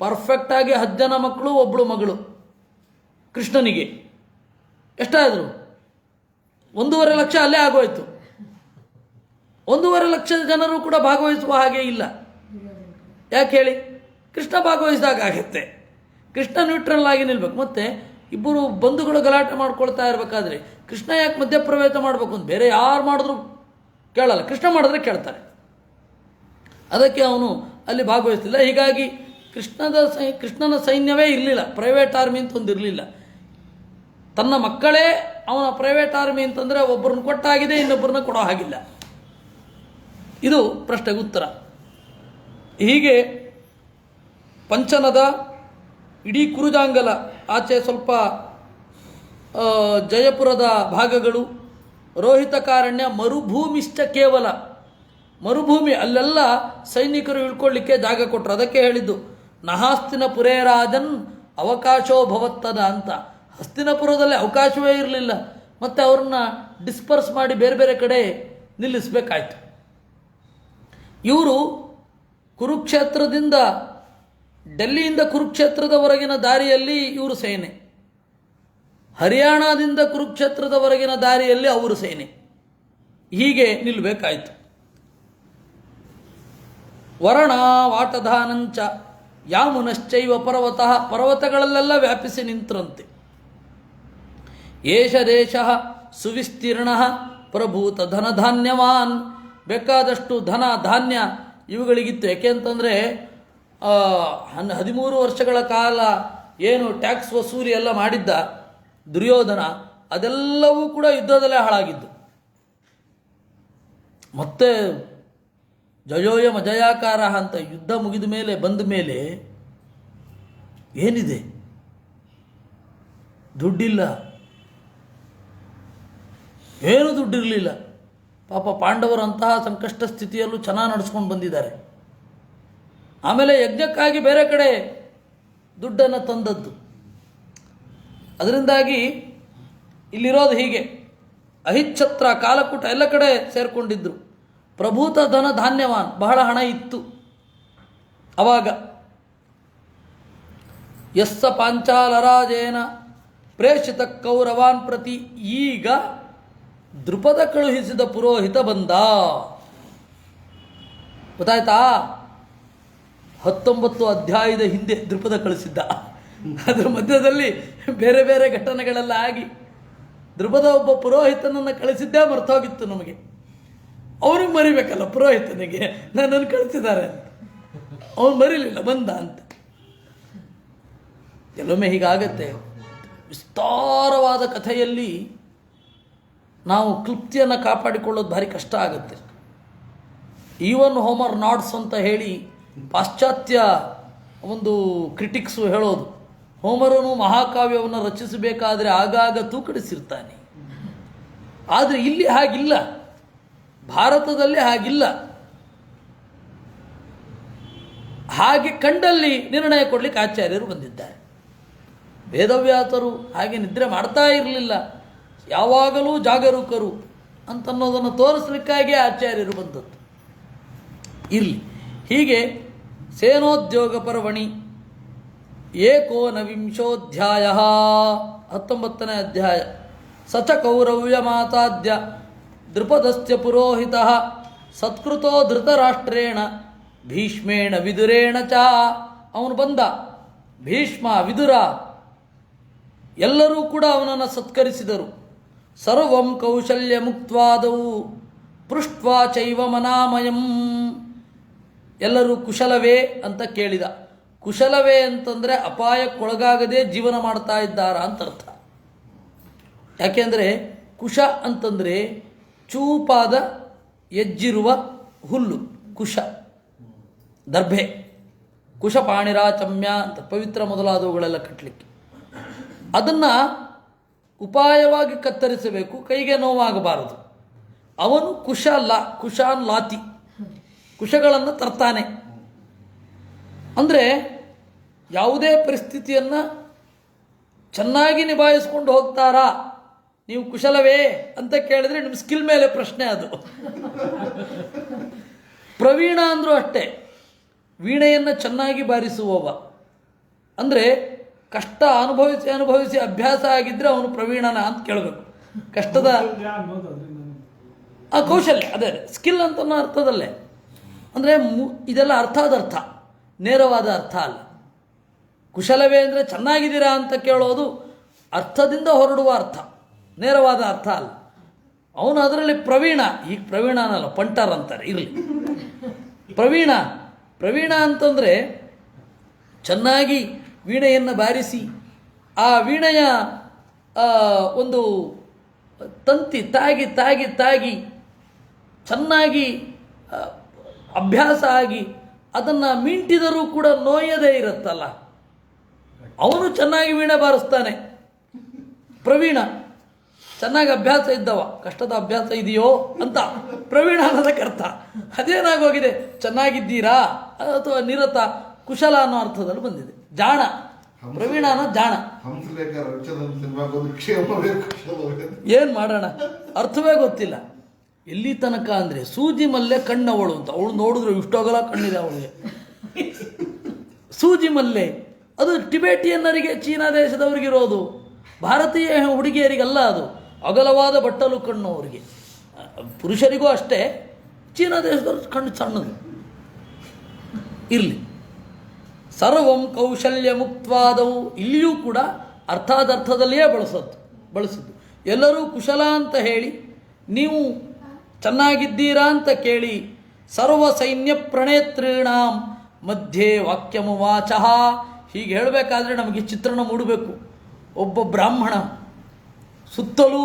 ಪರ್ಫೆಕ್ಟಾಗಿ 10 ಜನ ಮಕ್ಕಳು, 1 ಮಗಳು. ಕೃಷ್ಣನಿಗೆ ಎಷ್ಟಾದರು? 1.5 ಲಕ್ಷ ಅಲ್ಲೇ ಆಗೋಯ್ತು. 1.5 ಲಕ್ಷದ ಜನರು ಕೂಡ ಭಾಗವಹಿಸುವ ಹಾಗೆ ಇಲ್ಲ. ಯಾಕೆ ಹೇಳಿ? ಕೃಷ್ಣ ಭಾಗವಹಿಸಿದಾಗ ಆಗುತ್ತೆ. ಕೃಷ್ಣ ನ್ಯೂಟ್ರಲ್ ಆಗಿ ನಿಲ್ಬೇಕು. ಮತ್ತು ಇಬ್ಬರು ಬಂಧುಗಳು ಗಲಾಟೆ ಮಾಡ್ಕೊಳ್ತಾ ಇರಬೇಕಾದ್ರೆ ಕೃಷ್ಣ ಯಾಕೆ ಮಧ್ಯಪ್ರವೇಶ ಮಾಡಬೇಕು ಅಂತ ಬೇರೆ ಯಾರು ಮಾಡಿದ್ರು ಕೇಳಲ್ಲ, ಕೃಷ್ಣ ಮಾಡಿದ್ರೆ ಅದಕ್ಕೆ ಅವನು ಅಲ್ಲಿ ಭಾಗವಹಿಸಲಿಲ್ಲ. ಹೀಗಾಗಿ ಕೃಷ್ಣನ ಸೈನ್ಯವೇ ಇರಲಿಲ್ಲ, ಪ್ರೈವೇಟ್ ಆರ್ಮಿ ಅಂತ ಒಂದು ಇರಲಿಲ್ಲ. ತನ್ನ ಮಕ್ಕಳೇ ಅವನ ಪ್ರೈವೇಟ್ ಆರ್ಮಿ ಅಂತಂದರೆ ಒಬ್ಬರನ್ನ ಕೊಟ್ಟಾಗಿದೆ, ಇನ್ನೊಬ್ಬರನ್ನ ಕೊಡೋ ಹಾಗಿಲ್ಲ. ಇದು ಪ್ರಶ್ನೆಗೆ ಉತ್ತರ. ಹೀಗೆ ಪಂಚನದ ಇಡೀ ಕುರುಜಾಂಗಲ ಆಚೆ ಸ್ವಲ್ಪ ಜಯಪುರದ ಭಾಗಗಳು, ರೋಹಿತಕಾರಣ್ಯ, ಮರುಭೂಮಿಶ್ಚ ಕೇವಲ ಮರುಭೂಮಿ, ಅಲ್ಲೆಲ್ಲ ಸೈನಿಕರು ಇಳ್ಕೊಳ್ಳಿಕ್ಕೆ ಜಾಗ ಕೊಟ್ಟರು. ಅದಕ್ಕೆ ಹೇಳಿದ್ದು ನಹಾಸ್ತಿನ ಪುರೇರಾಜನ್ ಅವಕಾಶೋ ಭವತ್ತದ ಅಂತ. ಹಸ್ತಿನಪುರದಲ್ಲಿ ಅವಕಾಶವೇ ಇರಲಿಲ್ಲ, ಮತ್ತು ಅವ್ರನ್ನ ಡಿಸ್ಪರ್ಸ್ ಮಾಡಿ ಬೇರೆ ಬೇರೆ ಕಡೆ ನಿಲ್ಲಿಸಬೇಕಾಯ್ತು. ಇವರು ಕುರುಕ್ಷೇತ್ರದಿಂದ, ಡೆಲ್ಲಿಯಿಂದ ಕುರುಕ್ಷೇತ್ರದವರೆಗಿನ ದಾರಿಯಲ್ಲಿ ಇವರು ಸೇನೆ, ಹರಿಯಾಣದಿಂದ ಕುರುಕ್ಷೇತ್ರದವರೆಗಿನ ದಾರಿಯಲ್ಲಿ ಅವರು ಸೇನೆ, ಹೀಗೆ ನಿಲ್ಲಬೇಕಾಯಿತು. ವರ್ಣ ವಾಟಧಾನಂಚ ಯಾಮುನಶ್ಚೈವ ಪರ್ವತಃ, ಪರ್ವತಗಳಲ್ಲೆಲ್ಲ ವ್ಯಾಪಿಸಿ ನಿಂತರಂತೆ. ಏಷ ದೇಶ ಸುವಿಸ್ತೀರ್ಣ ಪ್ರಭೂತ ಧನಧಾನ್ಯವಾನ್, ಬೇಕಾದಷ್ಟು ಧನ ಧಾನ್ಯ ಇವುಗಳಿಗಿತ್ತು. ಯಾಕೆ ಅಂತಂದರೆ 13 ವರ್ಷಗಳ ಕಾಲ ಏನು ಟ್ಯಾಕ್ಸ್ ವಸೂಲಿ ಎಲ್ಲ ಮಾಡಿದ್ದ ದುರ್ಯೋಧನ, ಅದೆಲ್ಲವೂ ಕೂಡ ಯುದ್ಧದಲ್ಲೇ ಹಾಳಾಗಿದ್ದು. ಮತ್ತೆ ಜಯೋಯಮ ಜಯಾಕಾರ ಅಂತ ಯುದ್ಧ ಮುಗಿದ ಮೇಲೆ ಬಂದ ಮೇಲೆ ಏನಿದೆ? ದುಡ್ಡಿಲ್ಲ, ಏನು ದುಡ್ಡಿರಲಿಲ್ಲ. ಪಾಪ ಪಾಂಡವರು ಅಂತಹ ಸಂಕಷ್ಟ ಸ್ಥಿತಿಯಲ್ಲೂ ಚೆನ್ನಾಗಿ ನಡೆಸ್ಕೊಂಡು ಬಂದಿದ್ದಾರೆ. ಆಮೇಲೆ ಯಜ್ಞಕ್ಕಾಗಿ ಬೇರೆ ಕಡೆ ದುಡ್ಡನ್ನು ತಂದದ್ದು. ಅದರಿಂದಾಗಿ ಇಲ್ಲಿರೋದು ಹೀಗೆ, ಅಹಿಚ್ಛತ್ರ ಕಾಲಕೂಟ ಎಲ್ಲ ಕಡೆ ಸೇರಿಕೊಂಡಿದ್ರು. ಪ್ರಭೂತ ಧನ ಧಾನ್ಯವಾನ್, ಬಹಳ ಹಣ ಇತ್ತು ಅವಾಗ. ಯಸ್ಸ ಪಾಂಚಾಲರಾಜೇನ ಪ್ರೇಷಿತ ಕೌರವಾನ್ ಪ್ರತಿ, ಈಗ ದೃಪದ ಕಳುಹಿಸಿದ ಪುರೋಹಿತ ಬಂದ. ಗೊತ್ತಾಯ್ತಾ? 19 ಅಧ್ಯಾಯದ ಹಿಂದೆ ದೃಪದ ಕಳಿಸಿದ್ದ. ಅದರ ಮಧ್ಯದಲ್ಲಿ ಬೇರೆ ಬೇರೆ ಘಟನೆಗಳೆಲ್ಲ ಆಗಿ ದೃಪದ ಒಬ್ಬ ಪುರೋಹಿತನನ್ನು ಕಳಿಸಿದ್ದೇ ಮರ್ತೋಗಿತ್ತು ನಮಗೆ. ಅವನಿಗೆ ಮರಿಬೇಕಲ್ಲ ಪುರೋಹಿತನಿಗೆ, ನನ್ನನ್ನು ಕಳಿಸಿದ್ದಾರೆ ಅಂತ. ಅವನು ಮರಿಲಿಲ್ಲ, ಬಂದ ಅಂತ. ಕೆಲವೊಮ್ಮೆ ಹೀಗಾಗತ್ತೆ. ವಿಸ್ತಾರವಾದ ಕಥೆಯಲ್ಲಿ ನಾವು ಕ್ಲೃಪ್ತಿಯನ್ನು ಕಾಪಾಡಿಕೊಳ್ಳೋದು ಭಾರಿ ಕಷ್ಟ ಆಗುತ್ತೆ. ಈವನ್ ಹೋಮರ್ ನಾಡ್ಸ್ ಅಂತ ಹೇಳಿ ಪಾಶ್ಚಾತ್ಯ ಒಂದು ಕ್ರಿಟಿಕ್ಸು ಹೇಳೋದು, ಹೋಮರನು ಮಹಾಕಾವ್ಯವನ್ನು ರಚಿಸಬೇಕಾದರೆ ಆಗಾಗ ತೂಕಡಿಸಿರ್ತಾನೆ. ಆದರೆ ಇಲ್ಲಿ ಹಾಗಿಲ್ಲ, ಭಾರತದಲ್ಲಿ ಹಾಗಿಲ್ಲ. ಹಾಗೆ ಕಂಡಲ್ಲಿ ನಿರ್ಣಯ ಕೊಡಲಿಕ್ಕೆ ಆಚಾರ್ಯರು ಬಂದಿದ್ದಾರೆ. ವೇದವ್ಯಾಸರು ಹಾಗೆ ನಿದ್ರೆ ಮಾಡ್ತಾ ಇರಲಿಲ್ಲ, ಯಾವಾಗಲೂ ಜಾಗರೂಕರು ಅಂತನ್ನೋದನ್ನು ತೋರಿಸಲಿಕ್ಕಾಗಿ ಆಚಾರ್ಯರು ಬಂದದ್ದು. ಇರಲಿ. ಹೀಗೆ ಸೇನೋದ್ಯೋಗ ಪರ್ವಣಿ ಏಕೋನವಿಂಶೋಧ್ಯಾಯ 19ನೇ ಅಧ್ಯಾಯ. ಸಚ ಕೌರವ್ಯ ಮಾತಾದ್ಯ ದೃಪದಸ್ಯ ಪುರೋಹಿತಃ ಸತ್ಕೃತೋ ಧೃತರಾಷ್ಟ್ರೇಣ ಭೀಷ್ಮೇಣ ವಿದುರೇಣ ಚ. ಅವನು ಬಂದ, ಭೀಷ್ಮ ವಿದುರ ಎಲ್ಲರೂ ಕೂಡ ಅವನನ್ನು ಸತ್ಕರಿಸಿದರು. ಸರ್ವಂ ಕೌಶಲ್ಯ ಮುಕ್ತ್ವಾದವು ಪೃಷ್ಟ್ವಾ ಚೈವ ಮನಾಮಯಂ. ಎಲ್ಲರೂ ಕುಶಲವೇ ಅಂತ ಕೇಳಿದ. ಕುಶಲವೇ ಅಂತಂದರೆ ಅಪಾಯಕ್ಕೊಳಗಾಗದೆ ಜೀವನ ಮಾಡ್ತಾ ಇದ್ದಾರಾ ಅಂತ ಅರ್ಥ. ಯಾಕೆಂದರೆ ಕುಶ ಅಂತಂದರೆ ಚೂಪಾದ ಎಜ್ಜಿರುವ ಹುಲ್ಲು, ಕುಶ, ದರ್ಭೆ, ಕುಶಪಾಣಿರಾಚಮ್ಯ ಅಂತ ಪವಿತ್ರ ಮೊದಲಾದವುಗಳೆಲ್ಲ ಕಟ್ಟಲಿಕ್ಕೆ. ಅದನ್ನು ಉಪಾಯವಾಗಿ ಕತ್ತರಿಸಬೇಕು, ಕೈಗೆ ನೋವಾಗಬಾರದು. ಅವನು ಕುಶಾನ್ ಲಾತಿ, ಕುಶಗಳನ್ನು ತರ್ತಾನೆ. ಅಂದರೆ ಯಾವುದೇ ಪರಿಸ್ಥಿತಿಯನ್ನು ಚೆನ್ನಾಗಿ ನಿಭಾಯಿಸ್ಕೊಂಡು ಹೋಗ್ತಾರಾ, ನೀವು ಕುಶಲವೇ ಅಂತ ಕೇಳಿದ್ರೆ ನಿಮ್ಮ ಸ್ಕಿಲ್ ಮೇಲೆ ಪ್ರಶ್ನೆ ಅದು. ಪ್ರವೀಣ ಅಂದರೂ ಅಷ್ಟೇ, ವೀಣೆಯನ್ನು ಚೆನ್ನಾಗಿ ಬಾರಿಸುವವ. ಅಂದರೆ ಕಷ್ಟ ಅನುಭವಿಸಿ ಅನುಭವಿಸಿ ಅಭ್ಯಾಸ ಆಗಿದ್ದರೆ ಅವನು ಪ್ರವೀಣನ ಅಂತ ಕೇಳಬೇಕು. ಕಷ್ಟದ ಕೌಶಲ್ಯ, ಅದೇ ಸ್ಕಿಲ್ ಅಂತ ಅರ್ಥದಲ್ಲೇ. ಅಂದರೆ ಇದೆಲ್ಲ ಅರ್ಥಾದರ್ಥ, ನೇರವಾದ ಅರ್ಥ ಅಲ್ಲ. ಕುಶಲವೇ ಅಂದರೆ ಚೆನ್ನಾಗಿದ್ದೀರಾ ಅಂತ ಕೇಳೋದು ಅರ್ಥದಿಂದ ಹೊರಡುವ ಅರ್ಥ, ನೇರವಾದ ಅರ್ಥ ಅಲ್ಲ. ಅವನು ಅದರಲ್ಲಿ ಪ್ರವೀಣ. ಈಗ ಪ್ರವೀಣನಲ್ಲ, ಪಂಟರ್ ಅಂತಾರೆ. ಇರಲಿ, ಪ್ರವೀಣ ಅಂತಂದರೆ ಚೆನ್ನಾಗಿ ವೀಣೆಯನ್ನು ಬಾರಿಸಿ ಆ ವೀಣೆಯ ಒಂದು ತಂತಿ ತಾಗಿ ಚೆನ್ನಾಗಿ ಅಭ್ಯಾಸ ಆಗಿ ಅದನ್ನು ಮಿಂಟಿದರೂ ಕೂಡ ನೋಯದೇ ಇರುತ್ತಲ್ಲ, ಅವನು ಚೆನ್ನಾಗಿ ವೀಣೆ ಬಾರಿಸ್ತಾನೆ, ಪ್ರವೀಣ. ಚೆನ್ನಾಗಿ ಅಭ್ಯಾಸ ಇದ್ದವ, ಕಷ್ಟದ ಅಭ್ಯಾಸ ಇದೆಯೋ ಅಂತ ಪ್ರವೀಣ ಅನ್ನೋದಕ್ಕೆ ಅರ್ಥ. ಅದೇನಾಗೋಗಿದೆ, ಚೆನ್ನಾಗಿದ್ದೀರಾ ಅಥವಾ ನಿರತ ಕುಶಲ ಅನ್ನೋ ಅರ್ಥದಲ್ಲಿ ಬಂದಿದೆ. ಜಾಣ, ಪ್ರವೀಣ ಅನ್ನೋ ಜಾಣ. ಹಂಸಲೇಖ ರವಿಚಂದ್ರನ್ ಸಿನಿಮಾಗೊಂದು ಕ್ಷೇಮವೇ ಕುಶಲವೇ. ಏನು ಮಾಡೋಣ, ಅರ್ಥವೇ ಗೊತ್ತಿಲ್ಲ. ಎಲ್ಲಿ ತನಕ ಅಂದರೆ ಸೂಜಿ ಮಲ್ಲೆ ಕಣ್ಣವಳು ಅಂತ, ಅವಳು ನೋಡಿದ್ರೆ ಇಷ್ಟೋಗಲ ಕಣ್ಣಿದೆ ಅವಳಿಗೆ. ಸೂಜಿ ಮಲ್ಲೆ ಅದು ಟಿಬೇಟಿಯನ್ನರಿಗೆ, ಚೀನಾ ದೇಶದವ್ರಿಗಿರೋದು, ಭಾರತೀಯ ಹುಡುಗಿಯರಿಗಲ್ಲ ಅದು. ಅಗಲವಾದ ಬಟ್ಟಲು ಕಣ್ಣು ಅವರಿಗೆ, ಪುರುಷರಿಗೂ ಅಷ್ಟೇ. ಚೀನಾ ದೇಶದವ್ರ ಕಣ್ಣು ಸಣ್ಣದು. ಇರಲಿ. ಸರ್ವಂ ಕೌಶಲ್ಯ ಮುಕ್ತವಾದವು, ಇಲ್ಲಿಯೂ ಕೂಡ ಅರ್ಥಾದರ್ಥದಲ್ಲಿಯೇ ಬಳಸಿದ್ದು. ಎಲ್ಲರೂ ಕುಶಲ ಅಂತ ಹೇಳಿ, ನೀವು ಚೆನ್ನಾಗಿದ್ದೀರಾ ಅಂತ ಕೇಳಿ, ಸರ್ವ ಸೈನ್ಯ ಪ್ರಣೇತ್ರೀಣಾಂ ಮಧ್ಯೆ ವಾಕ್ಯಮುವಾಚ. ಹೀಗೆ ಹೇಳಬೇಕಾದ್ರೆ ನಮಗೆ ಚಿತ್ರಣ ಮೂಡಬೇಕು. ಒಬ್ಬ ಬ್ರಾಹ್ಮಣ, ಸುತ್ತಲೂ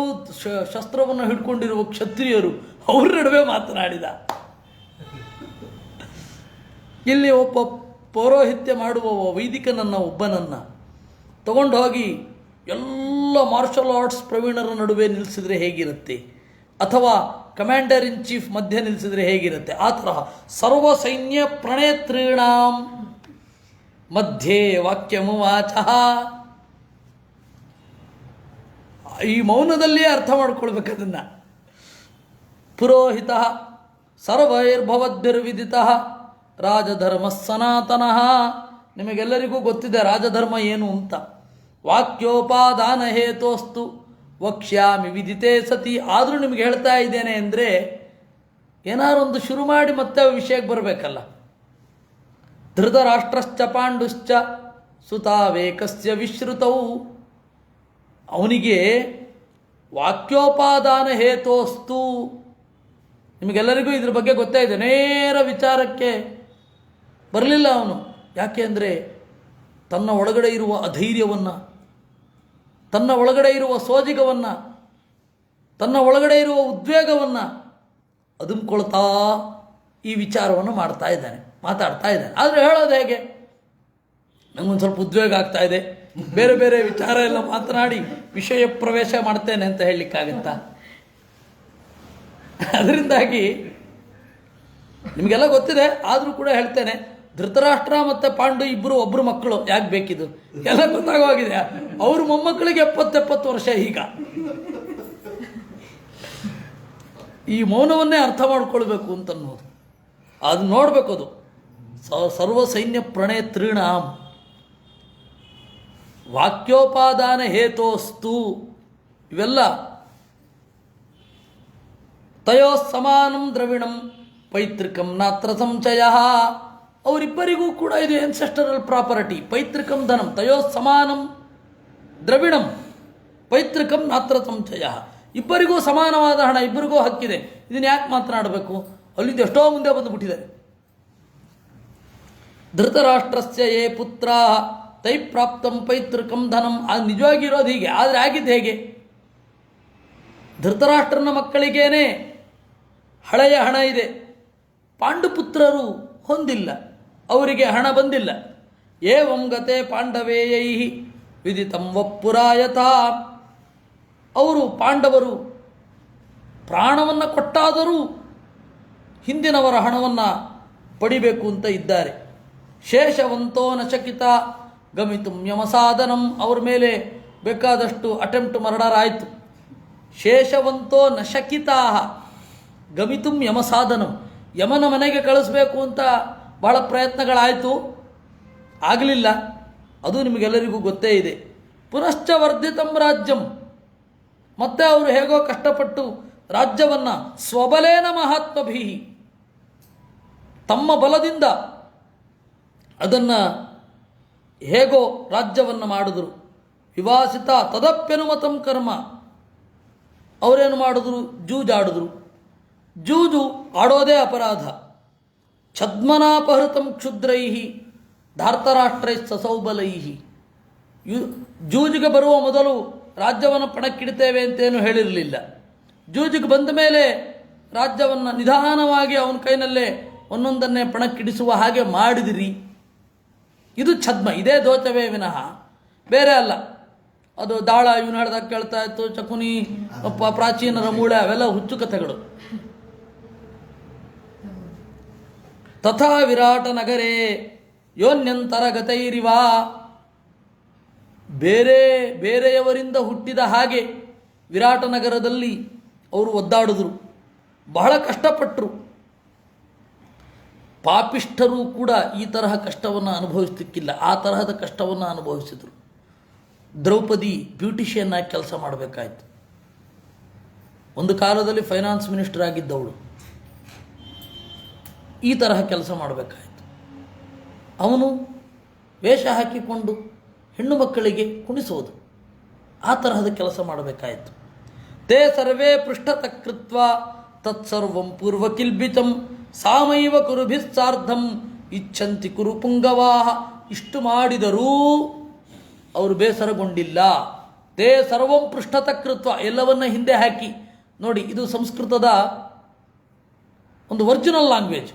ಶಸ್ತ್ರವನ್ನು ಹಿಡ್ಕೊಂಡಿರುವ ಕ್ಷತ್ರಿಯರು, ಅವ್ರ ನಡುವೆ ಮಾತನಾಡಿದ. ಇಲ್ಲಿ ಒಬ್ಬ ಪೌರೋಹಿತ್ಯ ಮಾಡುವ ವೈದಿಕನನ್ನು ಒಬ್ಬನನ್ನು ತಗೊಂಡು ಹೋಗಿ ಎಲ್ಲ ಮಾರ್ಷಲ್ ಆರ್ಟ್ಸ್ ಪ್ರವೀಣರ ನಡುವೆ ನಿಲ್ಲಿಸಿದ್ರೆ ಹೇಗಿರುತ್ತೆ, ಅಥವಾ ಕಮಾಂಡರ್ ಇನ್ ಚೀಫ್ ಮಧ್ಯೆ ನಿಲ್ಲಿಸಿದ್ರೆ ಹೇಗಿರುತ್ತೆ, ಆ ತರಹ ಸರ್ವ ಸೈನ್ಯ ಪ್ರಣೇತ್ರೀಣಾಂ ಮಧ್ಯೆ ವಾಕ್ಯಮುವಾಚ. ಈ ಮೌನದಲ್ಲಿಯೇ ಅರ್ಥ ಮಾಡ್ಕೊಳ್ಬೇಕು ಅದನ್ನು. ಪುರೋಹಿತ ಸರ್ವೈರ್ಭವದ್ಭಿರ್ವಿದಿತ ರಾಜಧರ್ಮ ಸನಾತನಃ. ನಿಮಗೆಲ್ಲರಿಗೂ ಗೊತ್ತಿದೆ ರಾಜಧರ್ಮ ಏನು ಅಂತ. ವಾಕ್ಯೋಪಾದಾನ ಹೇತೋಸ್ತು ವಕ್ಷ್ಯಾಮಿ ವಿದಿತೆ ಸತಿ. ಆದರೂ ನಿಮಗೆ ಹೇಳ್ತಾ ಇದ್ದೇನೆ ಅಂದರೆ ಏನಾರು ಒಂದು ಶುರು ಮಾಡಿ ಮತ್ತೆ ವಿಷಯಕ್ಕೆ ಬರಬೇಕಲ್ಲ. ಧೃತರಾಷ್ಟ್ರಶ್ಚ ಪಾಂಡುಶ್ಚ ಸುತಾವೇಕಸ್ಯ ವಿಶ್ರುತವು. ಅವನಿಗೆ ವಾಕ್ಯೋಪಾದಾನ ಹೇತೋಸ್ತು. ನಿಮಗೆಲ್ಲರಿಗೂ ಇದ್ರ ಬಗ್ಗೆ ಗೊತ್ತೇ ಇದೆ. ನೇರ ವಿಚಾರಕ್ಕೆ ಬರಲಿಲ್ಲ ಅವನು. ಯಾಕೆ ಅಂದರೆ ತನ್ನ ಒಳಗಡೆ ಇರುವ ಅಧೈರ್ಯವನ್ನು, ತನ್ನ ಒಳಗಡೆ ಇರುವ ಸೋಜಿಗವನ್ನು, ತನ್ನ ಒಳಗಡೆ ಇರುವ ಉದ್ವೇಗವನ್ನು ಅದುಮ್ಕೊಳ್ತಾ ಈ ವಿಚಾರವನ್ನು ಮಾತಾಡ್ತಾ ಇದ್ದಾನೆ. ಆದರೆ ಹೇಳೋದು ಹೇಗೆ, ನಮಗೊಂದು ಸ್ವಲ್ಪ ಉದ್ವೇಗ ಆಗ್ತಾ ಇದೆ, ಬೇರೆ ಬೇರೆ ವಿಚಾರ ಎಲ್ಲ ಮಾತನಾಡಿ ವಿಷಯ ಪ್ರವೇಶ ಮಾಡ್ತೇನೆ ಅಂತ ಹೇಳಲಿಕ್ಕಾಗತ್ತಾ? ಅದರಿಂದಾಗಿ ನಿಮಗೆಲ್ಲ ಗೊತ್ತಿದೆ, ಆದರೂ ಕೂಡ ಹೇಳ್ತೇನೆ. ಧೃತರಾಷ್ಟ್ರ ಮತ್ತು ಪಾಂಡು ಇಬ್ಬರು ಒಬ್ಬರು ಮಕ್ಕಳು. ಯಾಕೆ ಬೇಕಿದು ಎಲ್ಲ ಗೊತ್ತಾಗೋಗಿದೆ. ಅವ್ರ ಮೊಮ್ಮಕ್ಕಳಿಗೆ 70 ವರ್ಷ. ಈಗ ಈ ಮೌನವನ್ನೇ ಅರ್ಥ ಮಾಡ್ಕೊಳ್ಬೇಕು ಅಂತನ್ನೋದು, ಅದು ನೋಡಬೇಕು. ಅದು ಸರ್ವ ಸೈನ್ಯ ಪ್ರಣೇತ್ರೀಣಾಂ ವಾಕ್ಯೋಪಾದಾನ ಹೇತೋಸ್ತು. ಇವೆಲ್ಲ ತಯೋ ಸಮಾನಂ ದ್ರವಿಣಂ ಪೈತೃಕಂ ನಾತ್ರ ಸಂಚಯ. ಅವರಿಬ್ಬರಿಗೂ ಕೂಡ ಇದು ಎನ್ಸೆಸ್ಟರಲ್ ಪ್ರಾಪರ್ಟಿ. ಪೈತೃಕಂ ಧನಂ ತಯೋ ಸಮಾನಂ ದ್ರವಿಣಂ ಪೈತೃಕಂ ನಾತ್ರ ಸಂಚಯ. ಇಬ್ಬರಿಗೂ ಸಮಾನವಾದ ಹಣ, ಇಬ್ಬರಿಗೂ ಹಕ್ಕಿದೆ. ಇದನ್ನು ಯಾಕೆ ಮಾತನಾಡಬೇಕು? ಅಲ್ಲಿಂದ ಎಷ್ಟೋ ಮುಂದೆ ಬಂದುಬಿಟ್ಟಿದ್ದಾರೆ. ಧೃತರಾಷ್ಟ್ರಸ್ಯ ಯೇ ಪುತ್ರ ತೈ ಪ್ರಾಪ್ತಂ ಪೈತೃಕಂ ಧನಂ. ಅದು ನಿಜವಾಗಿರೋದು ಹೀಗೆ. ಆದರೆ ಆಗಿದ್ದು ಹೇಗೆ? ಧೃತರಾಷ್ಟ್ರನ ಮಕ್ಕಳಿಗೇನೆ ಹಳೆಯ ಹಣ ಇದೆ, ಪಾಂಡುಪುತ್ರರು ಹೊಂದಿಲ್ಲ, ಅವರಿಗೆ ಹಣ ಬಂದಿಲ್ಲ. ಏವಂ ಗತೆ ಪಾಂಡವೇಯೈ ವಿದಿತಂ ವಪ್ಪುರಾಯತಾ. ಅವರು ಪಾಂಡವರು ಪ್ರಾಣವನ್ನು ಕೊಟ್ಟಾದರೂ ಹಿಂದಿನವರ ಹಣವನ್ನು ಪಡಿಬೇಕು ಅಂತ ಇದ್ದಾರೆ. ಶೇಷವಂತೋ ನಶಕಿತ ಗಮಿತುಂ ಯಮಸಾಧನಂ. ಅವ್ರ ಮೇಲೆ ಬೇಕಾದಷ್ಟು ಅಟೆಂಪ್ಟ್ ಮರ್ಡರ್ ಆಯಿತು. ಶೇಷವಂತೋ ನಶಕಿತಾ ಗಮಿತುಂ ಯಮಸಾಧನಂ. ಯಮನ ಮನೆಗೆ ಕಳಿಸ್ಬೇಕು ಅಂತ ಬಹಳ ಪ್ರಯತ್ನಗಳಾಯಿತು, ಆಗಲಿಲ್ಲ. ಅದು ನಿಮಗೆಲ್ಲರಿಗೂ ಗೊತ್ತೇ ಇದೆ. ಪುನಶ್ಚ ವರ್ಧಿತಂ ರಾಜ್ಯಂ. ಮತ್ತೆ ಅವರು ಹೇಗೋ ಕಷ್ಟಪಟ್ಟು ರಾಜ್ಯವನ್ನು ಸ್ವಬಲೇನ ಮಹಾತ್ಮಭಿ, ತಮ್ಮ ಬಲದಿಂದ ಅದನ್ನು ಹೇಗೋ ರಾಜ್ಯವನ್ನು ಮಾಡಿದ್ರು. ವಿವಾಸಿತ ತದಪ್ಯನುಮತಂ ಕರ್ಮ. ಅವರೇನು ಮಾಡಿದ್ರು? ಜೂಜಾಡಿದ್ರು. ಜೂಜು ಆಡೋದೇ ಅಪರಾಧ. ಛದ್ಮನಾಪಹೃತಂ ಕ್ಷುದ್ರೈ ಧಾರ್ತರಾಷ್ಟ್ರೈ ಸಸೌಬಲೈ. ಜೂಜಿಗೆ ಬರುವ ಮೊದಲು ರಾಜ್ಯವನ್ನು ಪಣಕ್ಕಿಡ್ತೇವೆ ಅಂತೇನು ಹೇಳಿರಲಿಲ್ಲ. ಜೂಜಿಗೆ ಬಂದ ಮೇಲೆ ರಾಜ್ಯವನ್ನು ನಿಧಾನವಾಗಿ ಅವನ ಕೈನಲ್ಲೇ ಒಂದೊಂದನ್ನೇ ಪಣಕ್ಕಿಡಿಸುವ ಹಾಗೆ ಮಾಡಿದಿರಿ. ಇದು ಛದ್ಮ. ಇದೇ ದೋಚವೇ ವಿನಃ ಬೇರೆ ಅಲ್ಲ. ಅದು ದಾಳ ಇವನು ಹೇಳ್ದಾಗ ಕೇಳ್ತಾ ಇತ್ತು, ಚಕುನಿ, ಪ್ರಾಚೀನರ ಮೂಳೆ, ಅವೆಲ್ಲ ಹುಚ್ಚು ಕಥೆಗಳು. ತಥಾ ವಿರಾಟ ನಗರೇ ಯೋನ್ಯಂತರ ಗತೈರಿವ, ಬೇರೆಯವರಿಂದ ಹುಟ್ಟಿದ ಹಾಗೆ ವಿರಾಟ ನಗರದಲ್ಲಿ ಅವರು ಒದ್ದಾಡಿದ್ರು, ಬಹಳ ಕಷ್ಟಪಟ್ಟರು. ಪಾಪಿಷ್ಠರು ಕೂಡ ಈ ತರಹ ಕಷ್ಟವನ್ನು ಅನುಭವಿಸ್ಲಿಕ್ಕಿಲ್ಲ, ಆ ತರಹದ ಕಷ್ಟವನ್ನು ಅನುಭವಿಸಿದರು. ದ್ರೌಪದಿ ಬ್ಯೂಟಿಷಿಯನ್ ಆಗಿ ಕೆಲಸ ಮಾಡಬೇಕಾಯ್ತು. ಒಂದು ಕಾಲದಲ್ಲಿ ಫೈನಾನ್ಸ್ ಮಿನಿಸ್ಟರ್ ಆಗಿದ್ದವಳು ಈ ತರಹ ಕೆಲಸ ಮಾಡಬೇಕಾಯಿತು. ಅವನು ವೇಷ ಹಾಕಿಕೊಂಡು ಹೆಣ್ಣು ಮಕ್ಕಳಿಗೆ ಕುಣಿಸೋದು, ಆ ತರಹದ ಕೆಲಸ ಮಾಡಬೇಕಾಯಿತು. ತೇ ಸರ್ವೇ ಪೃಷ್ಠತಕೃತ್ವ ತತ್ಸರ್ವಂ ಪೂರ್ವಕಿಲ್ಬಿತಂ ಸಾಮೈವ ಕುರುಭಿಸ್ಸಾರ್ಧಂ ಇಚ್ಛಂತಿ ಕುರು ಪುಂಗವಾಹ. ಇಷ್ಟು ಮಾಡಿದರೂ ಅವರು ಬೇಸರಗೊಂಡಿಲ್ಲ. ತೇ ಸರ್ವಂ ಪೃಷ್ಠತಕೃತ್ವ, ಎಲ್ಲವನ್ನ ಹಿಂದೆ ಹಾಕಿ. ನೋಡಿ, ಇದು ಸಂಸ್ಕೃತದ ಒಂದು ಒರಿಜಿನಲ್ ಲ್ಯಾಂಗ್ವೇಜ್,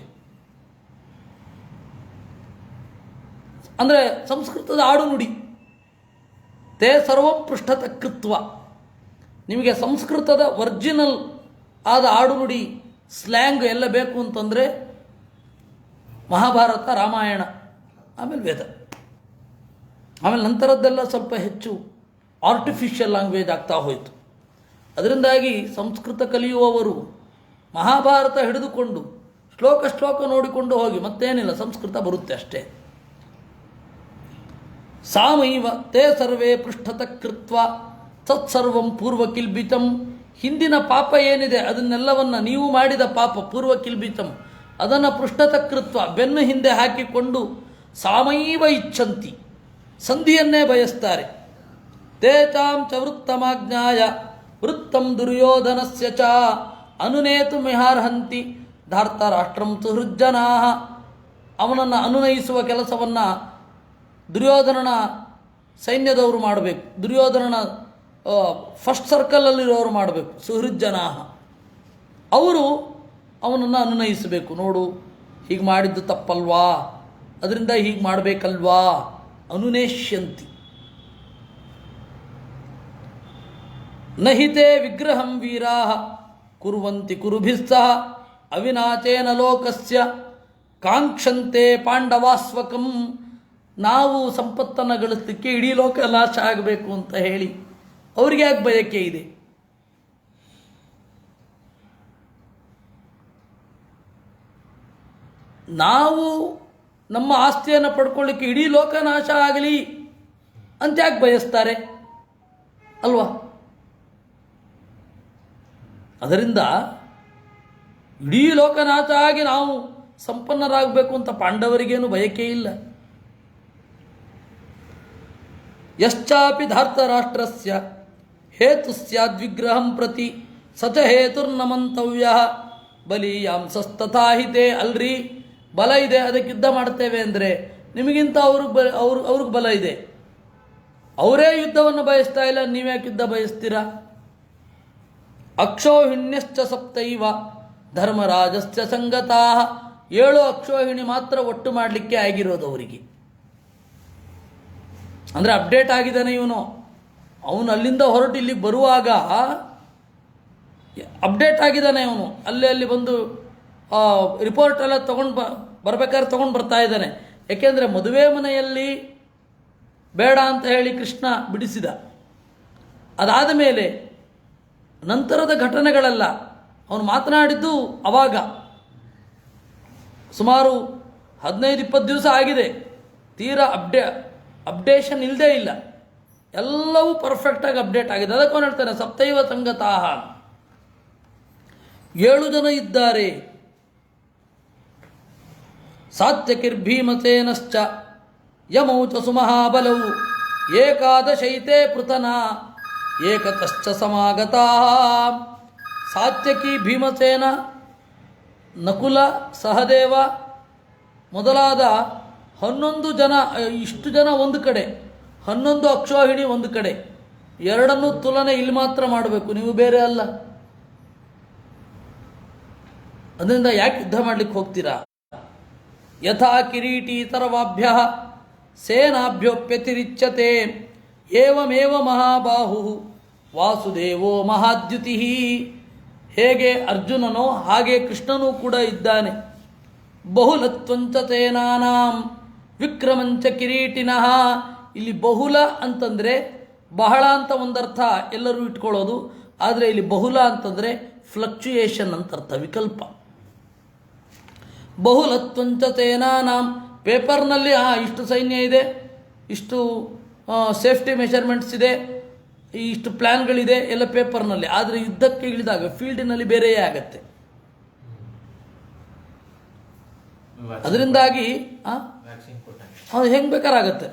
ಅಂದರೆ ಸಂಸ್ಕೃತದ ಆಡುನುಡಿ. ತೇ ಸರ್ವಂ ಪೃಷ್ಠತಕೃತ್ವ. ನಿಮಗೆ ಸಂಸ್ಕೃತದ ಒರಿಜಿನಲ್ ಆದ ಆಡುನುಡಿ, ಸ್ಲ್ಯಾಂಗ್ ಎಲ್ಲ ಬೇಕು ಅಂತಂದರೆ ಮಹಾಭಾರತ, ರಾಮಾಯಣ, ಆಮೇಲೆ ವೇದ. ಆಮೇಲೆ ನಂತರದ್ದೆಲ್ಲ ಸ್ವಲ್ಪ ಹೆಚ್ಚು ಆರ್ಟಿಫಿಷಿಯಲ್ ಲ್ಯಾಂಗ್ವೇಜ್ ಆಗ್ತಾ ಹೋಯಿತು. ಅದರಿಂದಾಗಿ ಸಂಸ್ಕೃತ ಕಲಿಯುವವರು ಮಹಾಭಾರತ ಹಿಡಿದುಕೊಂಡು ಶ್ಲೋಕ ನೋಡಿಕೊಂಡು ಹೋಗಿ, ಮತ್ತೇನಿಲ್ಲ, ಸಂಸ್ಕೃತ ಬರುತ್ತೆ ಅಷ್ಟೇ. ಸಾಮೈವ ತೇ ಸರ್ವೇ ಪೃಷ್ಠತಕೃತ್ವ ತತ್ಸರ್ವಂ ಪೂರ್ವಕಿಲ್ಬಿತಂ. ಹಿಂದಿನ ಪಾಪ ಏನಿದೆ ಅದನ್ನೆಲ್ಲವನ್ನ, ನೀವು ಮಾಡಿದ ಪಾಪ ಪೂರ್ವಕಿಲ್ಬಿತಂ, ಅದನ್ನು ಪೃಷ್ಠತಕೃತ್ವ ಬೆನ್ನು ಹಿಂದೆ ಹಾಕಿಕೊಂಡು ಸಾಮೈವ ಇಚ್ಛಂತಿ, ಸಂಧಿಯನ್ನೇ ಬಯಸ್ತಾರೆ. ತೇಚಾಂ ಚ ವೃತ್ತಮಾಜ್ಞಾಯ ವೃತ್ತಂ ದುರ್ಯೋಧನಸ್ಯ ಚ ಅನುನೇತು ಮಿಹಾರ್ಹಂತಿ ಧಾರ್ತರಾಷ್ಟ್ರಂ ಸುಹೃಜ್ಜನಾ. ಅವನನ್ನು ಅನುನಯಿಸುವ ಕೆಲಸವನ್ನು ದುರ್ಯೋಧನನ ಸೈನ್ಯದವರು ಮಾಡಬೇಕು, ದುರ್ಯೋಧನನ ಫಸ್ಟ್ ಸರ್ಕಲಲ್ಲಿರೋರು ಮಾಡಬೇಕು. ಸುಹೃಜ್ಜನಾ, ಅವರು ಅವನನ್ನು ಅನುನಯಿಸಬೇಕು. ನೋಡು, ಹೀಗೆ ಮಾಡಿದ್ದು ತಪ್ಪಲ್ವಾ, ಅದರಿಂದ ಹೀಗೆ ಮಾಡಬೇಕಲ್ವಾ, ಅನುನೇಷ್ಯಂತಿ. ನಹಿತೆ ವಿಗ್ರಹಂ ವೀರಾ ಕುರುವಂತಿ ಕುರುಭಿಸ್ಸಹ ಅವಿನಾಚೇನ ಲೋಕಸ್ಯ ಕಾಂಕ್ಷಂತೆ ಪಾಂಡವಾಸ್ವಕಂ. ನಾವು ಸಂಪತ್ತನ್ನು ಗಳಿಸಲಿಕ್ಕೆ ಇಡೀ ಲೋಕ ನಾಶ ಆಗಬೇಕು ಅಂತ ಹೇಳಿ ಅವ್ರಿಗೆ ಯಾಕೆ ಬಯಕೆ ಇದೆ? ನಾವು ನಮ್ಮ ಆಸ್ತಿಯನ್ನು ಪಡ್ಕೊಳ್ಳಿಕ್ಕೆ ಇಡೀ ಲೋಕ ನಾಶ ಆಗಲಿ ಅಂತ ಯಾಕೆ ಬಯಸ್ತಾರೆ ಅಲ್ವಾ? ಅದರಿಂದ ಇಡೀ ಲೋಕ ನಾಶ ಆಗಿ ನಾವು ಸಂಪನ್ನರಾಗಬೇಕು ಅಂತ ಪಾಂಡವರಿಗೇನು ಬಯಕೆ ಇಲ್ಲ. ಯಶ್ಚಾಪಿ ಧಾರ್ತರಾಷ್ಟ್ರಸ್ಯ ಹೇತು ಸ್ಯಾದ್ವಿಗ್ರಹಂ ಪ್ರತಿ ಸಚ ಹೇತುರ್ನಮಂತವ್ಯ ಬಲೀಯಾಂಸಸ್ತಥಾಹಿತೆ. ಅಲ್ರಿ, ಬಲ ಇದೆ ಅದಕ್ಕೆ ಯುದ್ಧ ಮಾಡ್ತೇವೆ ಅಂದರೆ ನಿಮಗಿಂತ ಅವ್ರಿಗೆ ಬಲ ಇದೆ, ಅವರೇ ಯುದ್ಧವನ್ನು ಬಯಸ್ತಾ ಇಲ್ಲ, ನೀವ್ಯಾಕೆ ಯುದ್ಧ ಬಯಸ್ತೀರಾ? ಅಕ್ಷೋಹಿಣ್ಯಶ್ಚ ಸಪ್ತೈವ ಧರ್ಮರಾಜಸ್ಯ ಸಂಗತಾ. 7 ಅಕ್ಷೋಹಿಣಿ ಮಾತ್ರ ಒಟ್ಟು ಮಾಡಲಿಕ್ಕೆ ಆಗಿರೋದು ಅವರಿಗೆ. ಅಂದರೆ ಅಪ್ಡೇಟ್ ಆಗಿದ್ದಾನೆ ಇವನು. ಅವನು ಅಲ್ಲಿಂದ ಹೊರಟು ಇಲ್ಲಿಗೆ ಬರುವಾಗ ಅಪ್ಡೇಟ್ ಆಗಿದ್ದಾನೆ ಅವನು. ಅಲ್ಲಿ ಬಂದು ರಿಪೋರ್ಟ್ ಎಲ್ಲ ಬರ್ಬೇಕಾದ್ರೆ ತೊಗೊಂಡು ಬರ್ತಾ ಇದ್ದಾನೆ. ಯಾಕೆಂದರೆ ಮದುವೆ ಮನೆಯಲ್ಲಿ ಬೇಡ ಅಂತ ಹೇಳಿ ಕೃಷ್ಣ ಬಿಡಿಸಿದ. ಅದಾದ ಮೇಲೆ ನಂತರದ ಘಟನೆಗಳೆಲ್ಲ ಅವನು ಮಾತನಾಡಿದ್ದು ಅವಾಗ ಸುಮಾರು 15-20 ದಿವಸ ಆಗಿದೆ. ತೀರಾ ಅಪ್ಡೇಷನ್ ಇಲ್ಲದೇ ಇಲ್ಲ, ಎಲ್ಲವೂ ಪರ್ಫೆಕ್ಟಾಗಿ ಅಪ್ಡೇಟ್ ಆಗಿದೆ. ಅದಕ್ಕೆ ಅವನು ಹೇಳ್ತಾನೆ ಸಪ್ತೈವ ಸಂಗತಾಹ, 7 ಜನ ಇದ್ದಾರೆ. ಸಾತ್ಯಕಿರ್ಭೀಮಸೇನಶ್ಚ ಯಮೌ ಚ ಸುಮಹಾಬಲೌ ಏಕಾದಶೈತೆ ಪೃತನ ಏಕತಶ್ಚ ಸಮಾಗತಾ. ಸಾತ್ಯಕಿ, ಭೀಮಸೇನ, ನಕುಲ, ಸಹದೇವ ಮೊದಲಾದ 11 ಜನ, ಇಷ್ಟು ಜನ ಒಂದು ಕಡೆ, 11 ಅಕ್ಷೋಹಿಣಿ ಒಂದು ಕಡೆ. ಎರಡನ್ನೂ ತುಲನೆ ಇಲ್ಲಿ ಮಾತ್ರ ಮಾಡಬೇಕು, ನೀವು ಬೇರೆ ಅಲ್ಲ. ಅದರಿಂದ ಯಾಕೆ ಯುದ್ಧ ಮಾಡಲಿಕ್ಕೆ ಹೋಗ್ತೀರಾ? ಯಥಾ ಕಿರೀಟಿ ಸರ್ವಾಭ್ಯ ಸೇನಾಭ್ಯೋಪ್ಯತಿರಿಚ್ಯತೆ ಏವಮೇವ ಮಹಾಬಾಹು ವಾಸುದೇವೋ ಮಹಾದ್ಯುತಿ. ಹೇಗೆ ಅರ್ಜುನನೋ ಹಾಗೆ ಕೃಷ್ಣನೂ ಕೂಡ ಇದ್ದಾನೆ. ಬಹುಲತ್ವಂಚ ತೇನಾನಾಂ ವಿಕ್ರಮಂಚ ಕಿರೀಟಿನಃ. ಇಲ್ಲಿ ಬಹುಲ ಅಂತಂದರೆ ಬಹಳ ಅಂತ ಒಂದರ್ಥ ಎಲ್ಲರೂ ಇಟ್ಕೊಳ್ಳೋದು, ಆದರೆ ಇಲ್ಲಿ ಬಹುಲ ಅಂತಂದರೆ ಫ್ಲಕ್ಚುಯೇಷನ್ ಅಂತ ಅರ್ಥ, ವಿಕಲ್ಪ. ಬಹುಲತ್ವಂಚ ತೇನಾನಾಂ, ಪೇಪರ್ನಲ್ಲಿ ಇಷ್ಟು ಸೈನ್ಯ ಇದೆ, ಇಷ್ಟು ಸೇಫ್ಟಿ ಮೆಷರ್ಮೆಂಟ್ಸ್ ಇದೆ, ಇಷ್ಟು ಪ್ಲ್ಯಾನ್ಗಳಿದೆ ಎಲ್ಲ ಪೇಪರ್ನಲ್ಲಿ. ಆದರೆ ಯುದ್ಧಕ್ಕೆ ಇಳಿದಾಗ ಫೀಲ್ಡಿನಲ್ಲಿ ಬೇರೆಯೇ ಆಗತ್ತೆ. ಅದರಿಂದಾಗಿ ಅದು ಹೆಂಗೆ ಬೇಕಾರಾಗತ್ತೆ.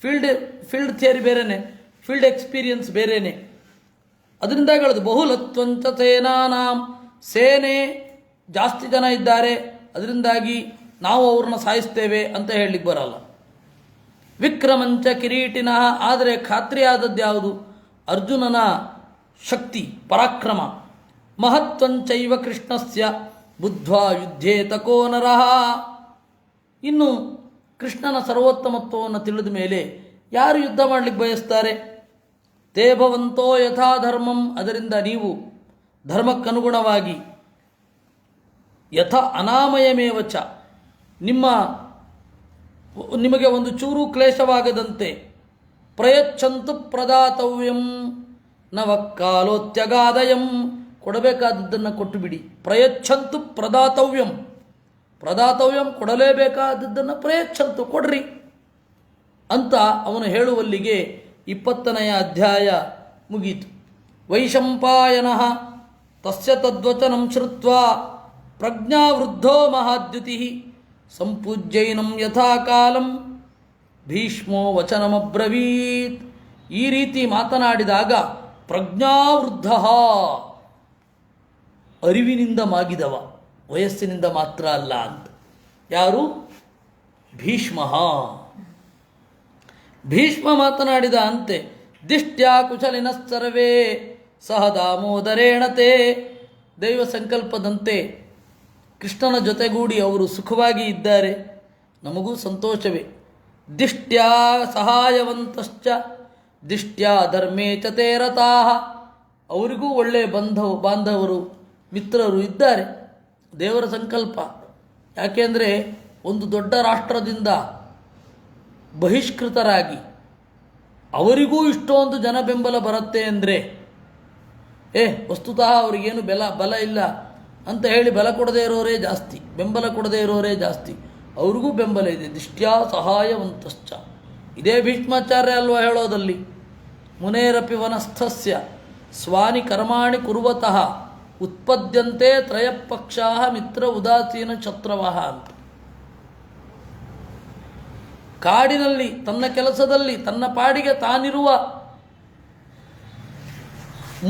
ಫೀಲ್ಡ್ ಥಿಯರಿ ಬೇರೆಯೇ, ಫೀಲ್ಡ್ ಎಕ್ಸ್ಪೀರಿಯನ್ಸ್ ಬೇರೆಯೇ. ಅದರಿಂದಾಗಿ ಹೇಳೋದು ಬಹುಲತ್ವಂಚ ಸೇನಾನಾಂ, ಸೇನೆ ಜಾಸ್ತಿ ಜನ ಇದ್ದಾರೆ, ಅದರಿಂದಾಗಿ ನಾವು ಅವ್ರನ್ನ ಸಾಯಿಸ್ತೇವೆ ಅಂತ ಹೇಳಲಿಕ್ಕೆ ಬರಲ್ಲ. ವಿಕ್ರಮಂಚ ಕಿರೀಟಿನಃ, ಆದರೆ ಖಾತ್ರಿಯಾದದ್ದು ಯಾವುದು? ಅರ್ಜುನನ ಶಕ್ತಿ ಪರಾಕ್ರಮ. ಮಹತ್ವಂಚೈವ ಕೃಷ್ಣಸ್ಯ ಬುದ್ಧ್ವಾ ಯುದ್ಧೇತ ಕೋ ನರಃ. ಇನ್ನು ಕೃಷ್ಣನ ಸರ್ವೋತ್ತಮತ್ವವನ್ನು ತಿಳಿದ ಮೇಲೆ ಯಾರು ಯುದ್ಧ ಮಾಡಲಿಕ್ಕೆ ಬಯಸ್ತಾರೆ? ತೇ ಭವಂತೋ ಯಥಾ ಧರ್ಮಂ, ಅದರಿಂದ ನೀವು ಧರ್ಮಕ್ಕನುಗುಣವಾಗಿ, ಯಥ ಅನಾಮಯಮೇವ ಚ, ನಿಮಗೆ ಒಂದು ಚೂರು ಕ್ಲೇಶವಾಗದಂತೆ, ಪ್ರಯಚ್ಛಂತು ಪ್ರದಾತವ್ಯಂ ನವಕಾಲೋತ್ಯಗಾದಯಂ, ಕೊಡಬೇಕಾದದ್ದನ್ನು ಕೊಟ್ಟು ಬಿಡಿ. ಪ್ರಯಚ್ಛಂತು ಪ್ರದಾತವ್ಯಂ, ಪ್ರದಾತವ್ಯಂ ಕೊಡಲೇಬೇಕಾದದ್ದನ್ನು ಪ್ರಯಚ್ಛಂತು ಕೊಡ್ರಿ ಅಂತ ಅವನು ಹೇಳುವಲ್ಲಿಗೆ 20ನೇ ಅಧ್ಯಾಯ ಮುಗೀತು. ವೈಶಂಪಾಯನಃ ತಸ್ಯ ತದ್ವಚನಂ ಶ್ರುತ್ವಾ ಪ್ರಜ್ಞಾವೃದ್ಧೋ ಮಹಾದ್ಯುತಿ ಸಂಪೂಜ್ಯೈನಂ ಯಥಾಕಾಲಂ ಭೀಷ್ಮೋ ವಚನಮಬ್ರವೀತ್. ಈ ರೀತಿ ಮಾತನಾಡಿದಾಗ ಪ್ರಜ್ಞಾವೃದ್ಧ, ಅರಿವಿನಿಂದ ಮಾಗಿದವ, ವಯಸ್ಸಿನಿಂದ ಮಾತ್ರ ಅಲ್ಲ ಅಂತ. ಯಾರು? ಭೀಷ್ಮ. ಭೀಷ್ಮ ಮಾತನಾಡಿದ ಅಂತೆ, ದಿಷ್ಟ್ಯಾ ಕುಶಲಿನ ಸರ್ವೇ ಸಹ ದಾಮೋದರೇಣತೆ. ದೈವ ಸಂಕಲ್ಪದಂತೆ ಕೃಷ್ಣನ ಜೊತೆಗೂಡಿ ಅವರು ಸುಖವಾಗಿ ಇದ್ದಾರೆ, ನಮಗೂ ಸಂತೋಷವೇ. ದಿಷ್ಟ್ಯಾ ಸಹಾಯವಂತಶ್ಚ ದಿಷ್ಟ್ಯಾ ಧರ್ಮೇ ಚ ತೇ ರತಾಃ. ಅವರಿಗೂ ಒಳ್ಳೆಯ ಬಾಂಧವರು ಮಿತ್ರರು ಇದ್ದಾರೆ. ದೇವರ ಸಂಕಲ್ಪ. ಯಾಕೆಂದರೆ ಒಂದು ದೊಡ್ಡ ರಾಷ್ಟ್ರದಿಂದ ಬಹಿಷ್ಕೃತರಾಗಿ ಅವರಿಗೂ ಇಷ್ಟೊಂದು ಜನ ಬೆಂಬಲ ಬರುತ್ತೆ ಅಂದರೆ, ವಸ್ತುತಃ ಅವರಿಗೇನು ಬಲ ಇಲ್ಲ ಅಂತ ಹೇಳಿ ಬಲ ಕೊಡದೇ ಇರೋರೇ ಜಾಸ್ತಿ, ಬೆಂಬಲ ಕೊಡದೇ ಇರೋರೇ ಜಾಸ್ತಿ. ಅವ್ರಿಗೂ ಬೆಂಬಲ ಇದೆ. ದಿಷ್ಟ್ಯಾ ಸಹಾಯವಂತಶ್ಚ. ಇದೇ ಭೀಷ್ಮಾಚಾರ್ಯ ಅಲ್ವಾ ಹೇಳೋದಲ್ಲಿ, ಮುನೇರಪಿ ವನಸ್ಥಸ್ಯ ಸ್ವಾನಿ ಕರ್ಮಾಣಿ ಕುರ್ವತಃ ಉತ್ಪದ್ಯಂತೆ ತ್ರಯಪಕ್ಷಾ ಮಿತ್ರ ಉದಾಸೀನ ಶತ್ರವಃ ಅಂತ. ಕಾಡಿನಲ್ಲಿ ತನ್ನ ಕೆಲಸದಲ್ಲಿ ತನ್ನ ಪಾಡಿಗೆ ತಾನಿರುವ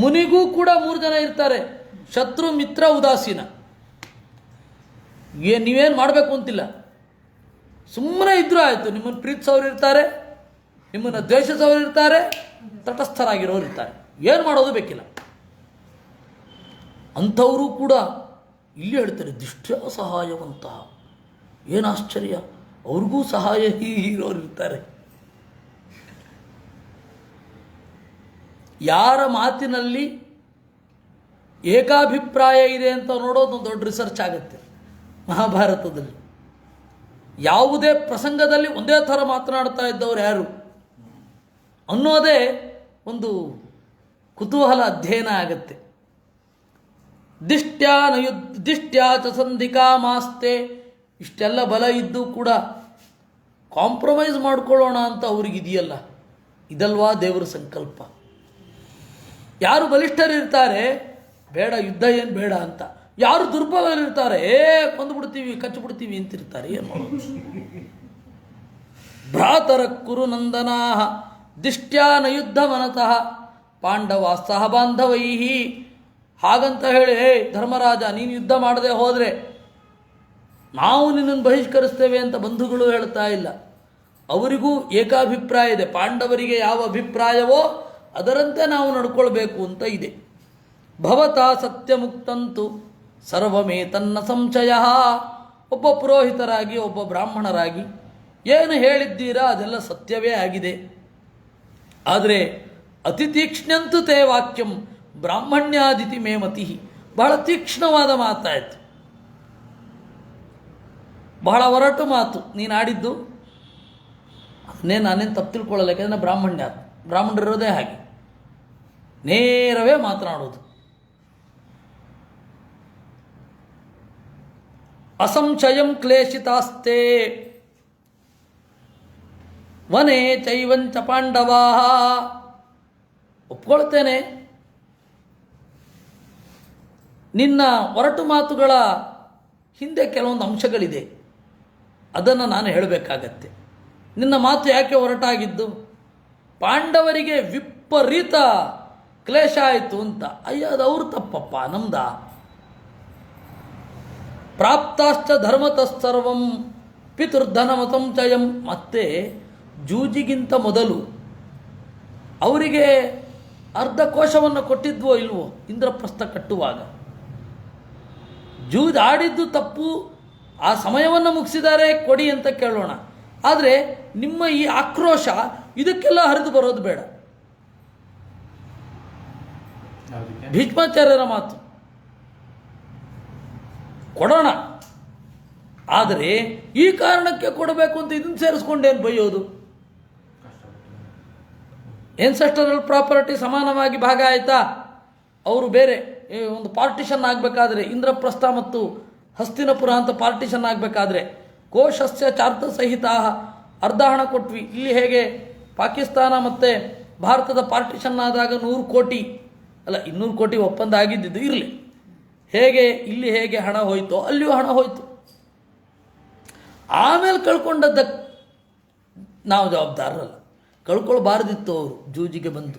ಮುನಿಗೂ ಕೂಡ 3 ಜನ ಇರ್ತಾರೆ, ಶತ್ರು ಮಿತ್ರ ಉದಾಸೀನ. ನೀವೇನು ಮಾಡಬೇಕು ಅಂತಿಲ್ಲ, ಸುಮ್ಮನೆ ಇದ್ರೂ ಆಯಿತು. ನಿಮ್ಮನ್ನು ಪ್ರೀತಿಸೋರು ಇರ್ತಾರೆ, ನಿಮ್ಮನ್ನು ದ್ವೇಷಿಸೋರು ಇರ್ತಾರೆ, ತಟಸ್ಥರಾಗಿರೋರು ಇರ್ತಾರೆ, ಏನು ಮಾಡೋದು ಬೇಕಿಲ್ಲ. ಅಂಥವರು ಕೂಡ ಇಲ್ಲಿ ಹೇಳ್ತಾರೆ ದಿಷ್ಟ್ಯಾ ಸಹಾಯವಂತಹ. ಏನು ಆಶ್ಚರ್ಯ, ಅವ್ರಿಗೂ ಸಹಾಯ ಇರೋರು ಇರ್ತಾರೆ. ಯಾರ ಮಾತಿನಲ್ಲಿ ಏಕಾಭಿಪ್ರಾಯ ಇದೆ ಅಂತ ನೋಡೋದು ಒಂದು ದೊಡ್ಡ ರಿಸರ್ಚ್ ಆಗುತ್ತೆ. ಮಹಾಭಾರತದಲ್ಲಿ ಯಾವುದೇ ಪ್ರಸಂಗದಲ್ಲಿ ಒಂದೇ ಥರ ಮಾತನಾಡ್ತಾ ಇದ್ದವರು ಯಾರು ಅನ್ನೋದೇ ಒಂದು ಕುತೂಹಲ, ಅಧ್ಯಯನ ಆಗುತ್ತೆ. ದಿಷ್ಟ್ಯಾ ಚ ಸಂಧಿಕಾ ಮಾಸ್ತೆ. ಇಷ್ಟೆಲ್ಲ ಬಲ ಇದ್ದು ಕೂಡ ಕಾಂಪ್ರಮೈಸ್ ಮಾಡ್ಕೊಳ್ಳೋಣ ಅಂತ ಅವ್ರಿಗಿದೆಯಲ್ಲ, ಇದಲ್ವಾ ದೇವರ ಸಂಕಲ್ಪ. ಯಾರು ಬಲಿಷ್ಠರಿರ್ತಾರೆ, ಬೇಡ ಯುದ್ಧ ಏನು ಬೇಡ ಅಂತ. ಯಾರು ದುರ್ಬಲರಿರ್ತಾರೆ, ಕೊಂದುಬಿಡ್ತೀವಿ ಕಚ್ಚಿಬಿಡ್ತೀವಿ ಅಂತಿರ್ತಾರೆ, ಏನು ಮಾಡೋದು. ಭ್ರಾತರ ಕುರು ನಂದನಾ ದಿಷ್ಟ್ಯಾನ ಯುದ್ಧ ಮನತಃ ಪಾಂಡವ ಸಹ ಬಾಂಧವೈಹಿ. ಹಾಗಂತ ಹೇಳಿ ಧರ್ಮರಾಜ ನೀನು ಯುದ್ಧ ಮಾಡದೆ ಹೋದರೆ ನಾವು ನಿನ್ನನ್ನು ಬಹಿಷ್ಕರಿಸ್ತೇವೆ ಅಂತ ಬಂಧುಗಳು ಹೇಳ್ತಾ ಇಲ್ಲ. ಅವರಿಗೂ ಏಕಾಭಿಪ್ರಾಯ ಇದೆ. ಪಾಂಡವರಿಗೆ ಯಾವ ಅಭಿಪ್ರಾಯವೋ ಅದರಂತೆ ನಾವು ನಡ್ಕೊಳ್ಬೇಕು ಅಂತ ಇದೆ. ಭವತಾ ಸತ್ಯಮುಕ್ತಂತು ಸರ್ವಮೇ ತನ್ನ ಸಂಶಯ. ಒಬ್ಬ ಪುರೋಹಿತರಾಗಿ, ಒಬ್ಬ ಬ್ರಾಹ್ಮಣರಾಗಿ ಏನು ಹೇಳಿದ್ದೀರಾ ಅದೆಲ್ಲ ಸತ್ಯವೇ ಆಗಿದೆ. ಆದರೆ ಅತಿ ತೀಕ್ಷ್ಣಂತೂ ತೇ ವಾಕ್ಯಂ ಬ್ರಾಹ್ಮಣ್ಯಾದಿತಿ ಮೇ ಮತಿ. ಬಹಳ ತೀಕ್ಷ್ಣವಾದ ಮಾತಾಯಿತು, ಬಹಳ ಒರಟು ಮಾತು ನೀನು ಆಡಿದ್ದು. ಅದನ್ನೇ ನಾನೇನು ತಪ್ಪು ತಿಳ್ಕೊಳ್ಳಲ್ಲ, ಯಾಕೆಂದರೆ ಬ್ರಾಹ್ಮಣರಿರೋದೇ ಹಾಗೆ, ನೇರವೇ ಮಾತನಾಡೋದು. ಅಸಂಶಯಂ ಕ್ಲೇಶಿತಾಸ್ತೆ ವನೇ ಚೈವಂಚ ಪಾಂಡವಾ. ಒಪ್ಕೊಳ್ತೇನೆ, ನಿನ್ನ ಒರಟು ಮಾತುಗಳ ಹಿಂದೆ ಕೆಲವೊಂದು ಅಂಶಗಳಿದೆ, ಅದನ್ನು ನಾನು ಹೇಳಬೇಕಾಗತ್ತೆ. ನಿನ್ನ ಮಾತು ಯಾಕೆ ಹೊರಟಾಗಿದ್ದು? ಪಾಂಡವರಿಗೆ ವಿಪರೀತ ಕ್ಲೇಶ ಆಯಿತು ಅಂತ. ಅಯ್ಯ, ಅದು ಅವ್ರ ತಪ್ಪಪ್ಪ, ನಮ್ದ. ಪ್ರಾಪ್ತಾಶ್ಚ ಧರ್ಮತಃಸರ್ವಂ ಪಿತೃಧನಮತಂ ಚಯಂ. ಮತ್ತೆ ಜೂಜಿಗಿಂತ ಮೊದಲು ಅವರಿಗೆ ಅರ್ಧ ಕೋಶವನ್ನು ಕೊಟ್ಟಿದ್ವೋ ಇಲ್ವೋ ಇಂದ್ರಪ್ರಸ್ಥ ಕಟ್ಟುವಾಗ? ಜೂಜ್ ಆಡಿದ್ದು ತಪ್ಪು, ಆ ಸಮಯವನ್ನು ಮುಗಿಸಿದ್ದಾರೆ, ಕೊಡಿ ಅಂತ ಕೇಳೋಣ. ಆದರೆ ನಿಮ್ಮ ಈ ಆಕ್ರೋಶ ಇದಕ್ಕೆಲ್ಲ ಹರಿದು ಬರೋದು ಬೇಡ. ಭೀಷ್ಮಾಚಾರ್ಯರ ಮಾತು ಕೊಡೋಣ, ಆದರೆ ಈ ಕಾರಣಕ್ಕೆ ಕೊಡಬೇಕು ಅಂತ ಇದನ್ನು ಸೇರಿಸ್ಕೊಂಡೇನು ಬೈಯೋದು? ಎನ್ಸೆಸ್ಟರಲ್ ಪ್ರಾಪರ್ಟಿ ಸಮಾನವಾಗಿ ಭಾಗ ಆಯಿತಾ? ಅವರು ಬೇರೆ ಒಂದು ಪಾರ್ಟಿಷನ್ ಆಗಬೇಕಾದ್ರೆ, ಇಂದ್ರಪ್ರಸ್ಥ ಮತ್ತು ಹಸ್ತಿನಪುರ ಅಂತ ಪಾರ್ಟಿಷನ್ ಆಗಬೇಕಾದ್ರೆ ಕೋಶಸ್ಯ ಚಾರ್ಥ ಸಹಿತ ಅರ್ಧ ಹಣ ಕೊಟ್ವಿ. ಇಲ್ಲಿ ಹೇಗೆ ಪಾಕಿಸ್ತಾನ ಮತ್ತು ಭಾರತದ ಪಾರ್ಟಿಷನ್ ಆದಾಗ 100 ಕೋಟಿ ಅಲ್ಲ 200 ಕೋಟಿ ಒಪ್ಪಂದ ಆಗಿದ್ದಿದ್ದು ಇರಲಿ, ಹೇಗೆ ಇಲ್ಲಿ ಹೇಗೆ ಹಣ ಹೋಯಿತೋ ಅಲ್ಲಿಯೂ ಹಣ ಹೋಯಿತು. ಆಮೇಲೆ ಕಳ್ಕೊಂಡದ್ದಕ್ಕೆ ನಾವು ಜವಾಬ್ದಾರರಲ್ಲ, ಕಳ್ಕೊಳ್ಬಾರ್ದಿತ್ತು ಅವರು ಜೂಜಿಗೆ ಬಂದು.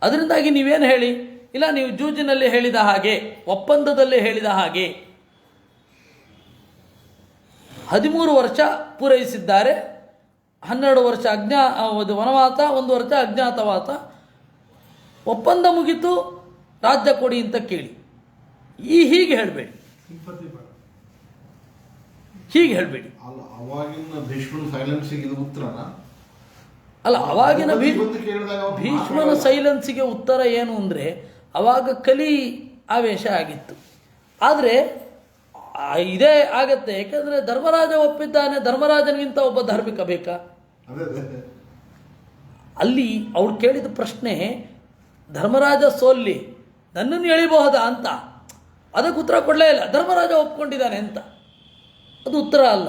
ಅದರಿಂದಾಗಿ ನೀವೇನು ಹೇಳಿ, ಇಲ್ಲ ನೀವು ಜೂಜಿನಲ್ಲಿ ಹೇಳಿದ ಹಾಗೆ, ಒಪ್ಪಂದದಲ್ಲಿ ಹೇಳಿದ ಹಾಗೆ 13 ವರ್ಷ ಪೂರೈಸಿದ್ದಾರೆ, 12 ವರ್ಷ ವನವಾಸ, 1 ವರ್ಷ ಅಜ್ಞಾತವಾಸ, ಒಪ್ಪಂದ ಮುಗಿತು, ರಾಜ್ಯ ಕೊಡಿ ಅಂತ ಕೇಳಿ. ಹೀಗೆ ಹೇಳಬೇಡಿ, ಹೀಗೆ ಹೇಳಬೇಡಿ. ಅಲ್ಲ, ಅವಾಗಿನ ಭೀಷ್ಮನ ಸೈಲೆನ್ಸಿಗೆ ಇದು ಉತ್ತರನ? ಅಲ್ಲ, ಅವಾಗಿನ ಭೀಷ್ಮನ ಸೈಲೆನ್ಸಿಗೆ ಉತ್ತರ ಏನು ಅಂದರೆ, ಅವಾಗ ಕಲಿ ಆವೇಶ ಆಗಿತ್ತು. ಆದರೆ ಇದೇ ಆಗತ್ತೆ, ಯಾಕಂದರೆ ಧರ್ಮರಾಜ ಒಪ್ಪಿದ್ದಾನೆ, ಧರ್ಮರಾಜನಿಗಿಂತ ಒಬ್ಬ ಧಾರ್ಮಿಕ ಬೇಕಾ? ಅಲ್ಲಿ ಅವ್ರು ಕೇಳಿದ ಪ್ರಶ್ನೆ, ಧರ್ಮರಾಜ ಸೋಲ್ಲಿ ನನ್ನನ್ನು ಎಳಿಬಹುದಾ ಅಂತ. ಅದಕ್ಕೆ ಉತ್ತರ ಕೊಡಲೇ ಇಲ್ಲ, ಧರ್ಮರಾಜ ಒಪ್ಕೊಂಡಿದ್ದಾನೆ ಅಂತ. ಅದು ಉತ್ತರ ಅಲ್ಲ.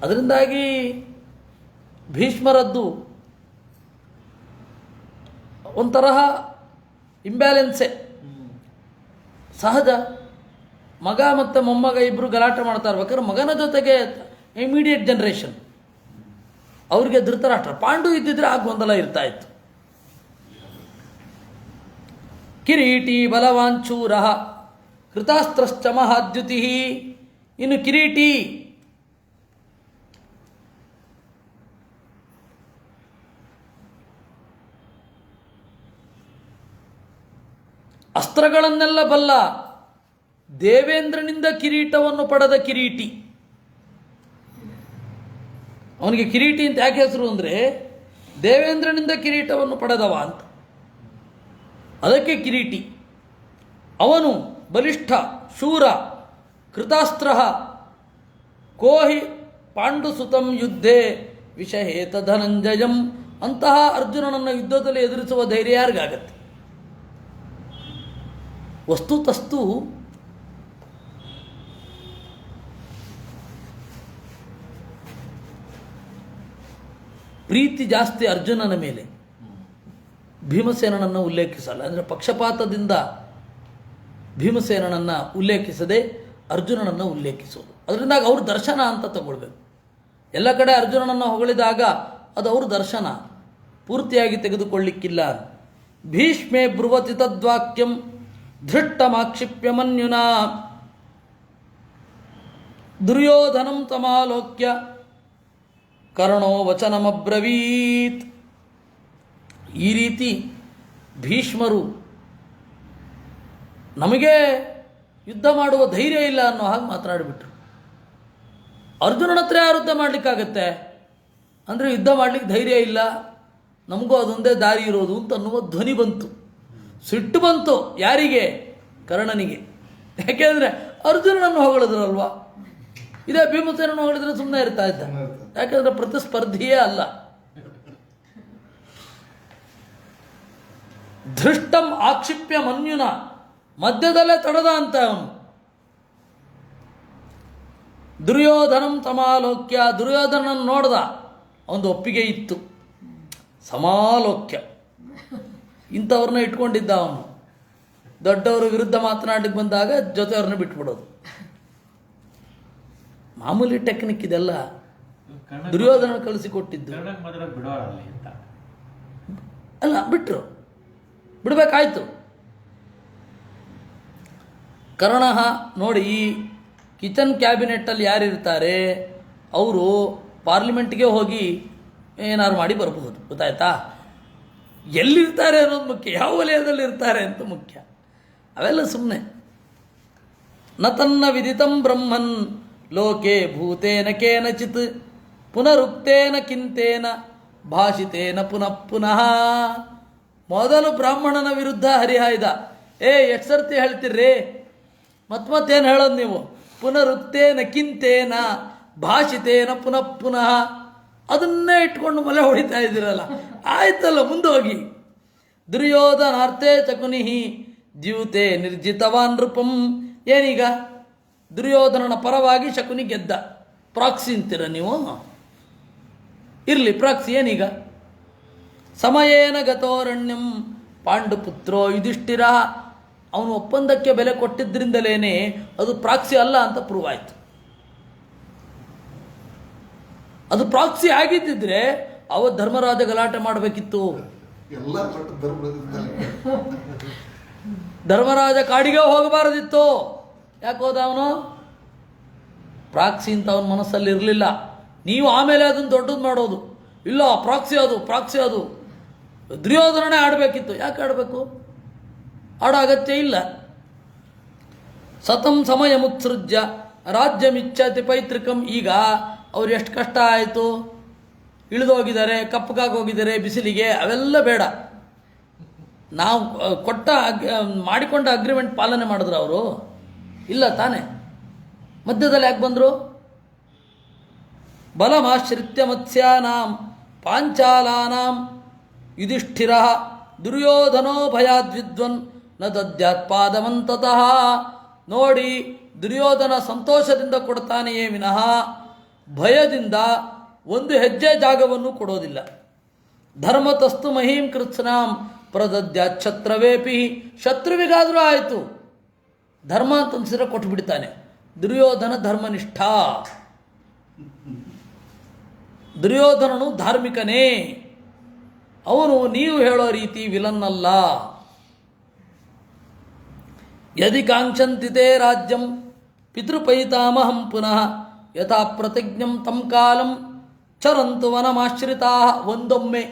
ಅದರಿಂದಾಗಿ ಭೀಷ್ಮರದ್ದು ಒಂಥರಹ ಇಂಬ್ಯಾಲೆನ್ಸೆ ಸಹಜ. ಮಗ ಮತ್ತು ಮೊಮ್ಮಗ ಇಬ್ಬರು ಗಲಾಟೆ ಮಾಡ್ತಾ ಇರ್ಬೇಕಾದ್ರೆ ಮಗನ ಜೊತೆಗೆ ಇಮಿಡಿಯೇಟ್ ಜನ್ರೇಷನ್ ಅವರಿಗೆ ಧೃತರಾಷ್ಟ್ರ, ಪಾಂಡು ಇದ್ದಿದ್ರೆ ಆ ಗೊಂದಲ ಇರ್ತಾ ಇತ್ತು. ಕಿರೀಟಿ ಬಲವಾಂಚೂರ ಕೃತಾಸ್ತ್ರಶ್ಚ ಮಹಾದ್ಯುತಿ. ಇನ್ನು ಕಿರೀಟಿ ಅಸ್ತ್ರಗಳನ್ನೆಲ್ಲ ಬಲ್ಲ, ದೇವೇಂದ್ರನಿಂದ ಕಿರೀಟವನ್ನು ಪಡೆದ ಕಿರೀಟಿ. ಅವನಿಗೆ ಕಿರೀಟಿ ಅಂತ ಯಾಕೆ ಹೆಸರು ಅಂದರೆ, ದೇವೇಂದ್ರನಿಂದ ಕಿರೀಟವನ್ನು ಪಡೆದವ ಅಂತ, ಅದಕ್ಕೆ ಕಿರೀಟಿ. ಅವನು ಬಲಿಷ್ಠ, ಶೂರ, ಕೃತಾಸ್ತ್ರ, ಕೋಹಿ ಪಾಂಡುಸುತಂ ಯುದ್ಧೇ ವಿಷಹೇತ ಧನಂಜಯಂ. ಅಂತಹ ಅರ್ಜುನನನ್ನು ಯುದ್ಧದಲ್ಲಿ ಎದುರಿಸುವ ಧೈರ್ಯ ಯಾರಿಗಾಗತ್ತೆ? ವಸ್ತುತಸ್ತು ಪ್ರೀತಿ ಜಾಸ್ತಿ ಅರ್ಜುನನ ಮೇಲೆ, ಭೀಮಸೇನನನ್ನು ಉಲ್ಲೇಖಿಸಲ್ಲ. ಅಂದರೆ ಪಕ್ಷಪಾತದಿಂದ ಭೀಮಸೇನನನ್ನು ಉಲ್ಲೇಖಿಸದೆ ಅರ್ಜುನನನ್ನು ಉಲ್ಲೇಖಿಸೋದು. ಅದರಿಂದಾಗಿ ಅವ್ರ ದರ್ಶನ ಅಂತ ತಗೊಳ್ಬೇಕು. ಎಲ್ಲ ಕಡೆ ಅರ್ಜುನನನ್ನು ಹೊಗಳಿದಾಗ ಅದು ಅವ್ರ ದರ್ಶನ, ಪೂರ್ತಿಯಾಗಿ ತೆಗೆದುಕೊಳ್ಳಿಕ್ಕಿಲ್ಲ. ಭೀಷ್ಮೇ ಬ್ರುವತಿ ತದ್ವಾಕ್ಯಂ ಧೃಷ್ಟಮಾಕ್ಷಿಪ್ಯ ಮನ್ಯುನಾ ದುರ್ಯೋಧನಂ ತಮಾಲೋಕ್ಯ ಕರ್ಣೋ ವಚನಮಬ್ರವೀತ್. ಈ ರೀತಿ ಭೀಷ್ಮರು ನಮಗೆ ಯುದ್ಧ ಮಾಡುವ ಧೈರ್ಯ ಇಲ್ಲ ಅನ್ನೋ ಹಾಗೆ ಮಾತನಾಡಿಬಿಟ್ರು. ಅರ್ಜುನನ ಹತ್ರ ಯಾರು ಯುದ್ಧ ಮಾಡಲಿಕ್ಕಾಗತ್ತೆ? ಅಂದರೆ ಯುದ್ಧ ಮಾಡಲಿಕ್ಕೆ ಧೈರ್ಯ ಇಲ್ಲ, ನಮಗೂ ಅದೊಂದೇ ದಾರಿ ಇರೋದು ಅಂತ ಅನ್ನುವ ಧ್ವನಿ ಬಂತು. ಸಿಟ್ಟು ಬಂತು ಯಾರಿಗೆ? ಕರ್ಣನಿಗೆ. ಯಾಕೆಂದರೆ ಅರ್ಜುನನನ್ನು ಹೊಗಳಿದ್ರಲ್ವಾ, ಇದೇ ಭೀಮಸೇನನ್ನು ಹೊಗಳಿದ್ರೆ ಸುಮ್ಮನೆ ಇರ್ತಾ ಇದ್ದ. ಯಾಕೆಂದರೆ ಪ್ರತಿಸ್ಪರ್ಧಿಯೇ ಅಲ್ಲ. ಧೃಷ್ಟಂ ಆಕ್ಷಿಪ್ಯ ಮನ್ಯುನ, ಮಧ್ಯದಲ್ಲೇ ತಡೆದ ಅಂತ ಅವನು. ದುರ್ಯೋಧನಂ ಸಮಾಲೋಕ್ಯ, ದುರ್ಯೋಧನನ್ನು ನೋಡ್ದ, ಅವನು ಒಪ್ಪಿಗೆ ಇತ್ತು. ಸಮಾಲೋಕ್ಯ ಇಂಥವ್ರನ್ನ ಇಟ್ಕೊಂಡಿದ್ದ ಅವನು. ದೊಡ್ಡವರ ವಿರುದ್ಧ ಮಾತನಾಡಲಿಕ್ಕೆ ಬಂದಾಗ ಜೊತೆಯವ್ರನ್ನ ಬಿಟ್ಬಿಡೋದು ಮಾಮೂಲಿ ಟೆಕ್ನಿಕ್ ಇದೆಲ್ಲ. ದುರ್ಯೋಧನ ಕಳಿಸಿಕೊಟ್ಟಿದ್ದು ಅಲ್ಲ, ಬಿಟ್ಟರು, ಬಿಡಬೇಕಾಯ್ತು. ಕರ್ಣ ನೋಡಿ, ಈ ಕಿಚನ್ ಕ್ಯಾಬಿನೆಟ್ಟಲ್ಲಿ ಯಾರಿರ್ತಾರೆ ಅವರು ಪಾರ್ಲಿಮೆಂಟ್ಗೆ ಹೋಗಿ ಏನಾದ್ರು ಮಾಡಿ ಬರಬಹುದು, ಗೊತ್ತಾಯ್ತಾ? ಎಲ್ಲಿರ್ತಾರೆ ಅನ್ನೋದು ಮುಖ್ಯ, ಯಾವ ವಲಯದಲ್ಲಿ ಇರ್ತಾರೆ ಅಂತ ಮುಖ್ಯ. ಅವೆಲ್ಲ ಸುಮ್ಮನೆ. ನ ತನ್ನ ವಿದಿತಂ ಬ್ರಹ್ಮನ್ ಲೋಕೆ ಭೂತೇನ ಕೇನಚಿತ್ ಪುನರುಕ್ತೇನ ಕಿಂತೇನ ಭಾಷಿತೇನ ಪುನಃ ಪುನಃ. ಮೊದಲು ಬ್ರಾಹ್ಮಣನ ವಿರುದ್ಧ ಹರಿಹಾಯ್ದ. ಎಷ್ಟು ಸರ್ತಿ ಹೇಳ್ತೀರ್ರಿ, ಮತ್ತೇನು ಹೇಳೋದು ನೀವು? ಪುನರುಕ್ತೇನ ಕಿಂತೇನ ಭಾಷಿತೇನ ಪುನಃ ಪುನಃ. ಅದನ್ನೇ ಇಟ್ಕೊಂಡು ಮಲೆ ಹೊಡಿತಾ ಇದ್ದೀರಲ್ಲ, ಆಯ್ತಲ್ಲ ಮುಂದೋಗಿ. ದುರ್ಯೋಧನಾರ್ಥೇ ಚಕುನಿಹಿ ದ್ಯೂತೆ ನಿರ್ಜಿತವಾನ್ ನೃಪಂ. ಏನೀಗ ದುರ್ಯೋಧನನ ಪರವಾಗಿ ಶಕುನಿ ಗೆದ್ದ. ಪ್ರಾಕ್ಸಿ ಅಂತೀರ ನೀವು? ಇರಲಿ, ಪ್ರಾಕ್ಸಿ ಏನೀಗ? ಸಮಯೇನ ಗತೋರಣ್ಯಂ ಪಾಂಡುಪುತ್ರೋ ಯುಧಿಷ್ಠಿರ. ಅವನು ಒಪ್ಪಂದಕ್ಕೆ ಬೆಲೆ ಕೊಟ್ಟಿದ್ದರಿಂದಲೇ ಅದು ಪ್ರಾಕ್ಸಿ ಅಲ್ಲ ಅಂತ ಪ್ರೂವ್ ಆಯಿತು. ಅದು ಪ್ರಾಕ್ಸಿ ಆಗಿದ್ದಿದ್ರೆ ಅವತ್ತು ಧರ್ಮರಾಜ ಗಲಾಟೆ ಮಾಡಬೇಕಿತ್ತು. ಎಲ್ಲ ಧರ್ಮರಾಜ ಕಾಡಿಗೆ ಹೋಗಬಾರದಿತ್ತು. ಯಾಕೆ ಹೋದ ಅವನು? ಪ್ರಾಕ್ಸಿ ಅಂತ ಅವನ ಮನಸ್ಸಲ್ಲಿ ಇರಲಿಲ್ಲ. ನೀವು ಆಮೇಲೆ ಅದನ್ನು ದೊಡ್ಡದು ಮಾಡೋದು. ಇಲ್ಲ, ಪ್ರಾಕ್ಸಿ ಅದು ದುರ್ಯೋಧನನೇ ಆಡಬೇಕಿತ್ತು. ಯಾಕೆ ಆಡಬೇಕು? ಆಡೋ ಅಗತ್ಯ ಇಲ್ಲ. ಸತಂ ಸಮಯ ಮುತ್ಸೃಜ್ಯ ರಾಜ್ಯಮಿಚ್ಛತಿ ಪೈತೃಕಂ. ಈಗ ಅವ್ರು ಎಷ್ಟು ಕಷ್ಟ ಆಯಿತು, ಇಳಿದೋಗಿದ್ದಾರೆ, ಕಪ್ಪಗಾಗಿ ಹೋಗಿದ್ದಾರೆ ಬಿಸಿಲಿಗೆ, ಅವೆಲ್ಲ ಬೇಡ. ನಾವು ಮಾಡಿಕೊಂಡ ಅಗ್ರಿಮೆಂಟ್ ಪಾಲನೆ ಮಾಡಿದ್ರು ಅವರು? ಇಲ್ಲ ತಾನೆ. ಮಧ್ಯದಲ್ಲಿ ಯಾಕೆ ಬಂದರು? ಬಲಮಾಶ್ರಿತ್ಯ ಮತ್ಸ್ಯಾನಾಂ ಪಾಂಚಾಲಾನಾಂ ಯುಧಿಷ್ಠಿರ ದುರ್ಯೋಧನೋ ಭಯಾದ್ವಿದ್ವನ್ ನ ದದ್ಯಾತ್ಪಾದವಂತತಃ. ನೋಡಿ, ದುರ್ಯೋಧನ ಸಂತೋಷದಿಂದ ಕೊಡ್ತಾನೆಯೇ ವಿನಃ ಭಯದಿಂದ ಒಂದು ಹೆಜ್ಜೆ ಜಾಗವನ್ನು ಕೊಡೋದಿಲ್ಲ. ಧರ್ಮತಸ್ತು ಮಹೀಂ ಕೃತ್ಸ್ನಾಂ ಪ್ರದದ್ಯಾಚ್ಛತ್ರವೇಪಿ. ಶತ್ರುವಿಗಾದರೂ ಆಯಿತು, ಧರ್ಮ ಅಂತ ಅನ್ಸಿದ್ರೆ ಕೊಟ್ಟುಬಿಡ್ತಾನೆ. ದುರ್ಯೋಧನ ಧರ್ಮನಿಷ್ಠ. ದುರ್ಯೋಧನನು ಧಾರ್ಮಿಕನೇ. ಅವನು ನೀವು ಹೇಳೋ ರೀತಿ ವಿಲನ್ನಲ್ಲ. ಯದಿ ಕಾಂಕ್ಷಂತಿತೆ ರಾಜ್ಯಂ ಪಿತೃಪೈತಾಮಹಂ ಪುನಃ ಯಥಾ ಪ್ರತಿಜ್ಞಂ ತಂ ಕಾಲಂ ಚರಂತು ವನಮಾಶ್ರಿತಾ. ಒಂದೊಮ್ಮೆ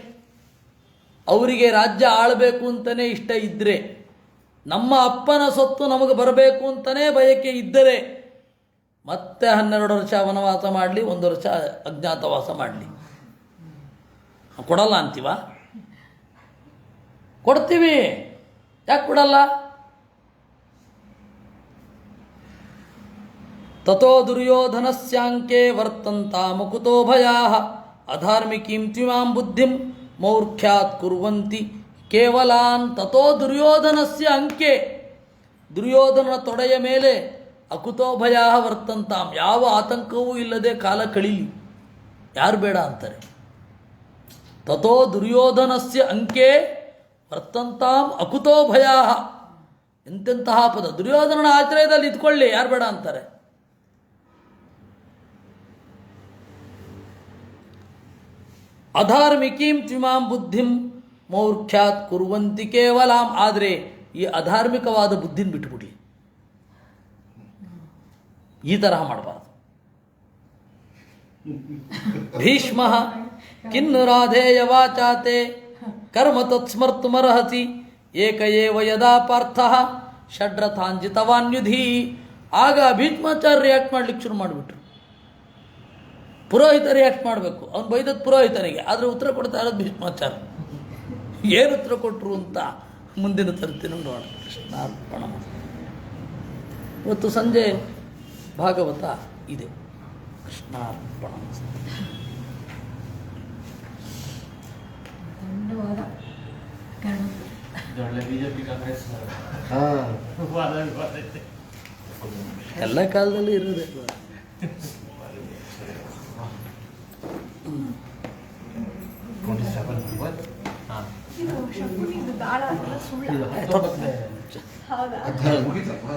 ಅವರಿಗೆ ರಾಜ್ಯ ಆಳಬೇಕು ಅಂತಲೇ ಇಷ್ಟ ಇದ್ದರೆ, ನಮ್ಮ ಅಪ್ಪನ ಸೊತ್ತು ನಮಗೆ ಬರಬೇಕು ಅಂತಲೇ ಬಯಕೆ ಇದ್ದರೆ, ಮತ್ತೆ 12 ವರ್ಷ ವನವಾಸ ಮಾಡಲಿ, 1 ವರ್ಷ ಅಜ್ಞಾತವಾಸ ಮಾಡಲಿ. ಕೊಡಲ್ಲ ಅಂತೀವ? ಕೊಡ್ತೀವಿ. ಯಾಕೆ ಕೊಡಲ್ಲ? ತಥೋ ದುರ್ಯೋಧನಸ್ಯಾಂಕೆ ವರ್ತಂತ ಮುಕುತೋ ಭಯಾ ಅಧಾರ್ಮಿಕೀಂ ತ್ವಿಮಾಂ ಬುದ್ಧಿಂ ಮೌರ್ಖ್ಯಾತ್ ಕುರ್ವಂತಿ ಕೇವಲಾನ್. ತಥೋ ದುರ್ಯೋಧನಸ್ಯ ಅಂಕೆ, ದುರ್ಯೋಧನನ ತೊಡೆಯ ಮೇಲೆ ಅಕುತೋ ಭಯ ವರ್ತಂತಾಂ, ಯಾವ ಆತಂಕವೂ ಇಲ್ಲದೆ ಕಾಲ ಕಳೀಲಿ. ಯಾರು ಬೇಡ ಅಂತಾರೆ? ತಥೋ ದುರ್ಯೋಧನಸ್ಯ ಅಂಕೆ ವರ್ತಂತಾಂ ಅಕುತೋ ಭಯ. ಎಂತೆಂತಹ ಪದ! ದುರ್ಯೋಧನನ ಆಶ್ರಯದಲ್ಲಿ ಇದ್ಕೊಳ್ಳಿ, ಯಾರು ಬೇಡ ಅಂತಾರೆ? ಅಧಾರ್ಮಿಕೀಂ ತ್ವಿಮಾಂ ಬುದ್ಧಿಂ ಮೌರ್ಖ್ಯಾತ್ ಕುರ್ವಂತಿ ಕೇವಲಾಂ. ಆದರೆ ಈ ಅಧಾರ್ಮಿಕವಾದ ಬುದ್ಧಿನ ಬಿಟ್ಟುಬಿಡಿ, ಈ ತರಹ ಮಾಡಬಾರ್ದು. ಭೀಷ್ಮ ಕಿನ್ನು ರಾಧೇಯ ವಾಚಾತೆ ಕರ್ಮ ತತ್ಸ್ಮರ್ತುಮರ್ಹಸಿ ಏಕ ಏವ ಯದಾ ಪಾರ್ಥ ಷಡ್ರಥಾಂಜಿತವಾನ್ಯುಧಿ. ಆಗ ಭೀಷ್ಮಾಚಾರ್ಯ ರಿಯಾಕ್ಟ್ ಮಾಡ್ಲಿಕ್ಕೆ ಶುರು ಮಾಡಿಬಿಟ್ರು. ಪುರೋಹಿತ ರಿಯಾಕ್ಟ್ ಮಾಡಬೇಕು. ಅವ್ನು ಬೈದದ್ದು ಪುರೋಹಿತನಿಗೆ, ಆದರೆ ಉತ್ತರ ಕೊಡ್ತಾ ಇರೋದು ಭೀಷ್ಮಾಚಾರ್ಯ. ಏನು ಉತ್ತರ ಕೊಟ್ಟರು ಅಂತ ಮುಂದಿನ ತರ್ತೀನಿ ನೋಡೋಣ. ಕೃಷ್ಣಾರ್ಪಣ. ಇವತ್ತು ಸಂಜೆ ಭಾಗವತ ಇದೆ. ಕೃಷ್ಣಾರ್ಪಣ. ಧನ್ಯವಾದ. ಒಳ್ಳೆ ಬಿಜೆಪಿ ಕಾಂಗ್ರೆಸ್ ಎಲ್ಲ ಕಾಲದಲ್ಲಿ ಇರೋದೇ. ಇದು ದಾಳ ಅಲ್ಲ, ಸುಳ್ಳ. ಹೌದಾ? ಮುಗಿತಪ್ಪ